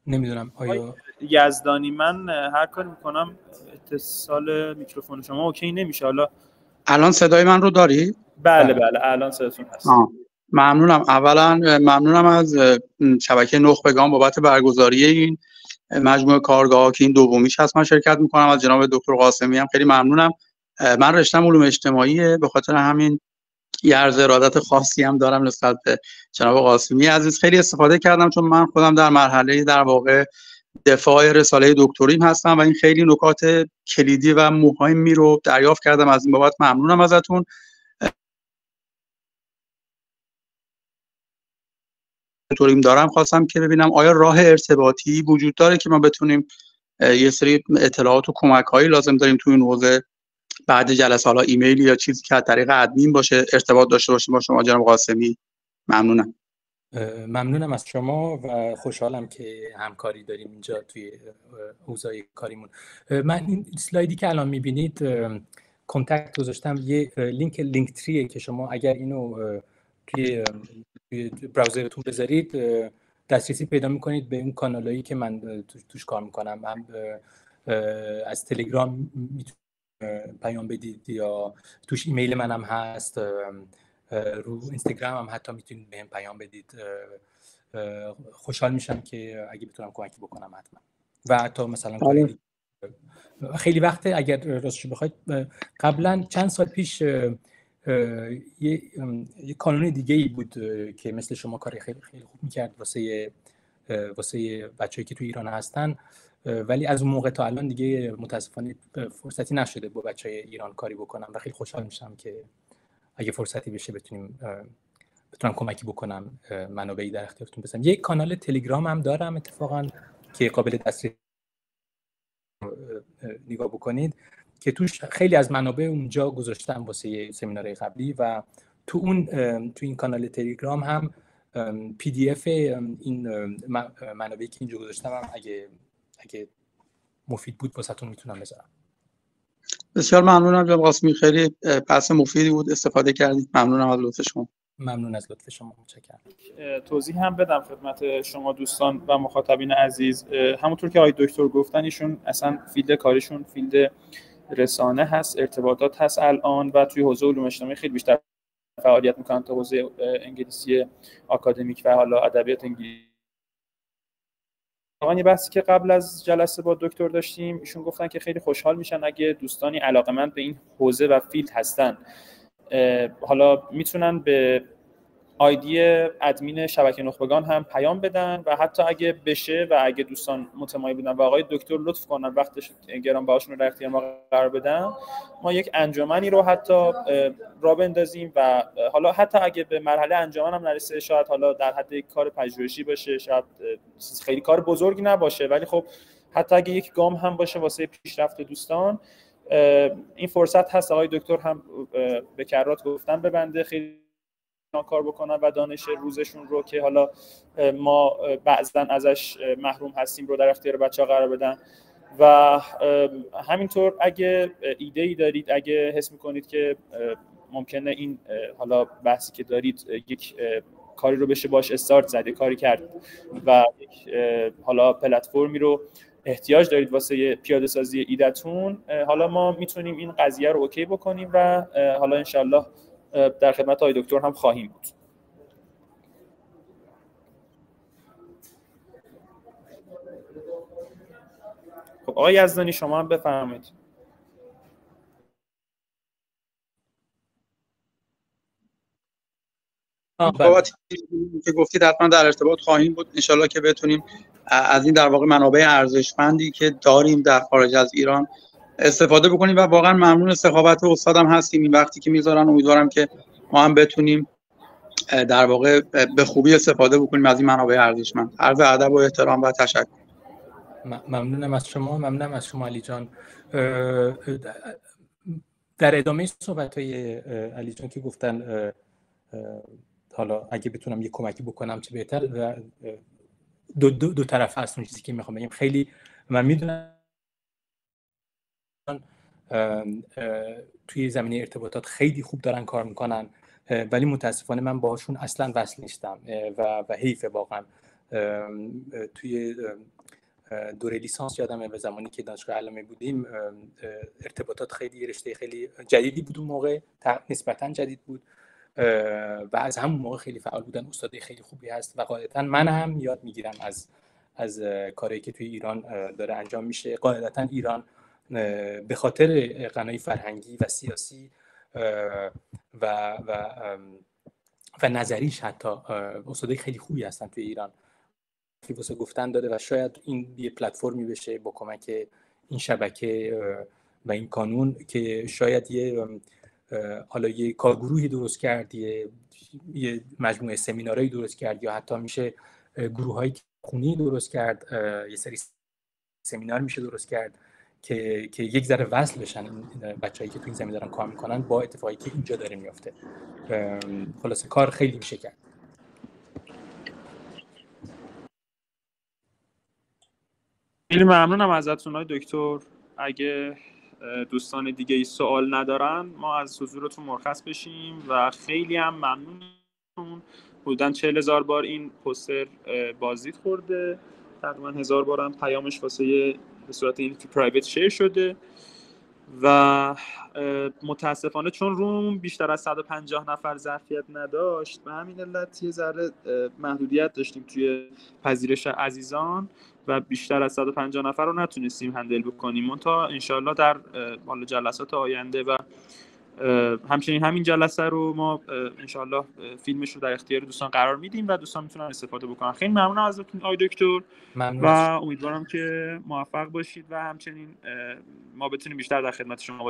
نمیدونم آیا یزدانی من هر کاری میکنم اتصال میکروفون شما اوکی نمیشه. حالا الان صدای من رو داری؟ بله الان صداتون هست. ممنونم. اولا ممنونم از شبکه نخبگان بابت برگزاری این مجموعه کارگاه که این دومیش هست من شرکت میکنم. از جناب دکتر قاسمی هم خیلی ممنونم. من رشتم علوم اجتماعیه، به خاطر همین یه عرض ارادت خاصی هم دارم نسبت به جناب قاسمی عزیز. خیلی استفاده کردم چون من خودم در مرحله در واقع دفاع رساله دکتریم هستم و این خیلی نکات کلیدی و مهمی رو دریافت کردم. از این بابت ممنونم ازتون. دکتریم دارم، خواستم که ببینم آیا راه ارتباطی وجود داره که ما بتونیم یه سری اطلاعات و کمک‌هایی لازم داریم توی این حوزه بعد جلسه، حالا ایمیل یا چیزی که از طریق ادمین باشه ارتباط داشته باشیم با شما جناب قاسمی. ممنونم. ممنونم از شما و خوشحالم که همکاری داریم اینجا توی حوزه کاریمون. من این اسلایدی که الان می‌بینید کانتکت گذاشتم، یه لینک تریه که شما اگر اینو توی براوزرتون بذارید دسترسی پیدا می‌کنید به اون کانالایی که من توش کار می‌کنم. هم از تلگرام میتونید پیام بدید یا توش ایمیل منم هست، رو اینستاگرام هم حتی میتونید بهم پیام بدید. خوشحال میشم که اگه بتونم کمکی بکنم حتما. و حتی مثلا خیلی وقته اگر راستش بخواید قبلا چند سال پیش یه کانون دیگه ای بود که مثل شما کار خیلی خیلی خوب میکرد واسه بچه‌ای که تو ایران هستن، ولی از اون موقع تا الان دیگه متاسفانه فرصتی نشده با بچه‌های ایران کاری بکنم و خیلی خوشحال میشم که اگه فرصتی بشه بتونم کمکی بکنم، منابعی در اختیارتون بذارم. یک کانال تلگرام هم دارم اتفاقا که قابل دسترسی نگاه بکنید. که توش خیلی از منابع اونجا گذاشتم واسه سمینارهای قبلی و تو این کانال تلگرام هم PDF این منابعی که اینجا گذاشتم هم اگه مفید بود واسهتون میتونم بذارم. بسیار ممنونم جناب قاسمی، خیلی بحث مفیدی بود، استفاده کردید. ممنونم از لطف شما. ممنون از لطف شما، متشکرم. توضیح هم بدم خدمت شما دوستان و مخاطبین عزیز. همونطور که آقای دکتر گفتن ایشون اصلا فیلد کارشون فیلد رسانه هست، ارتباطات هست الان و توی حوزه علوم اجتماعی خیلی بیشتر فعالیت میکنن تا حوزه انگلیسی آکادمیک و حالا ادبیات انگلیسی. یه بحثی که قبل از جلسه با دکتر داشتیم، ایشون گفتن که خیلی خوشحال میشن اگه دوستانی علاقه‌مند به این حوزه و فیلد هستن حالا میتونن به آیدی ادمین شبکه نخبگان هم پیام بدن و حتی اگه بشه و اگه دوستان متمایل بودن و آقای دکتر لطف کنن وقتش گرانبهاشون رو در اختیار ما قرار بدن، ما یک انجمنی رو حتی راه بندازیم و حالا حتی اگه به مرحله انجمن هم نرسه، شاید حالا در حد یک کار پژوهشی باشه، شاید خیلی کار بزرگی نباشه، ولی خب حتی اگه یک گام هم باشه واسه پیشرفت دوستان، این فرصت هست. آقای دکتر هم به کرات گفتن به بنده خیلی کار بکنن و دانش روزشون رو که حالا ما بعضا ازش محروم هستیم رو در اختیار بچه‌ها قرار بدن. و همینطور اگه ایده‌ای دارید، اگه حس می‌کنید که ممکنه این حالا بحثی که دارید یک کاری رو بشه باش استارت زد، کاری کرد و یک حالا پلتفرمی رو احتیاج دارید واسه پیاده سازی ایده‌تون، حالا ما میتونیم این قضیه رو اوکی بکنیم و حالا انشالله در خدمت آقای دکتر هم خواهیم بود. خب آقای یزدانی شما هم بفرمایید. بابت که گفتید حتما در ارتباط خواهیم بود، انشالله که بتونیم از این در واقع منابع ارزشمندی که داریم در خارج از ایران استفاده بکنیم و واقعا ممنون سخاوت استادم هستیم این وقتی که میذارن. امیدوارم که ما هم بتونیم در واقع به خوبی استفاده بکنیم از این منابع ارزشمند. عرض ادب و احترام و تشکر. ممنونم از شما علی جان. در ادامه صحبت‌های علی جان که گفتن حالا اگه بتونم یه کمکی بکنم چه بهتر، و دو طرف هست اون چیزی که میخوام بگم. خیلی من میدونم توی زمینه ارتباطات خیلی خوب دارن کار میکنن، ولی متاسفانه من باهاشون اصلا وصل نیستم و حیفه واقعا. توی دوره لیسانس یادمه به زمانی که دانشگاه علامه بودیم ارتباطات خیلی رشته خیلی جدیدی بود، اون موقع نسبتاً جدید بود و از همون موقع خیلی فعال بودن. استادای خیلی خوبی هست و قاعدتاً من هم یاد میگیرم از کاری که توی ایران داره انجام میشه. قاعدتاً ایران به خاطر غنای فرهنگی و سیاسی و نظریش حتی استادای خیلی خوبی هستن توی ایران که واسه گفتن داره و شاید این یه پلتفرمی بشه با کمک این شبکه و این کانون که شاید یه کارگروهی درست کرد، یه مجموعه سمینارهایی درست کرد، یا حتی میشه گروه‌های خونی درست کرد، یه سری سمینار میشه درست کرد که یک ذره وصل بشن بچه‌هایی که تو این زمین دارن کار میکنن با اتفاقی که اینجا داره میفته. خلاصه کار خیلی میشه کرد. خیلی ممنونم ازتون آقای دکتر. اگه دوستان دیگه ای سوال ندارن ما از حضورتون مرخص بشیم و خیلی هم ممنونم. حدوداً 40,000 بار این پوستر بازدید خورده، تقریباً 1000 بار هم پیامش واسه به صورت این پرایوت شیر شده و متاسفانه چون روم بیشتر از 150 نفر ظرفیت نداشت به همین علت یه ذره محدودیت داشتیم توی پذیرش عزیزان و بیشتر از 150 نفر رو نتونستیم هندل بکنیم. منتها انشالله در جلسات آینده و همچنین همین جلسه رو ما انشالله فیلمش رو در اختیار دوستان قرار میدیم و دوستان میتونن استفاده بکنن. خیلی ممنونم ازتون آقای دکتر و امیدوارم که موفق باشید و همچنین ما بتونیم بیشتر در خدمت شما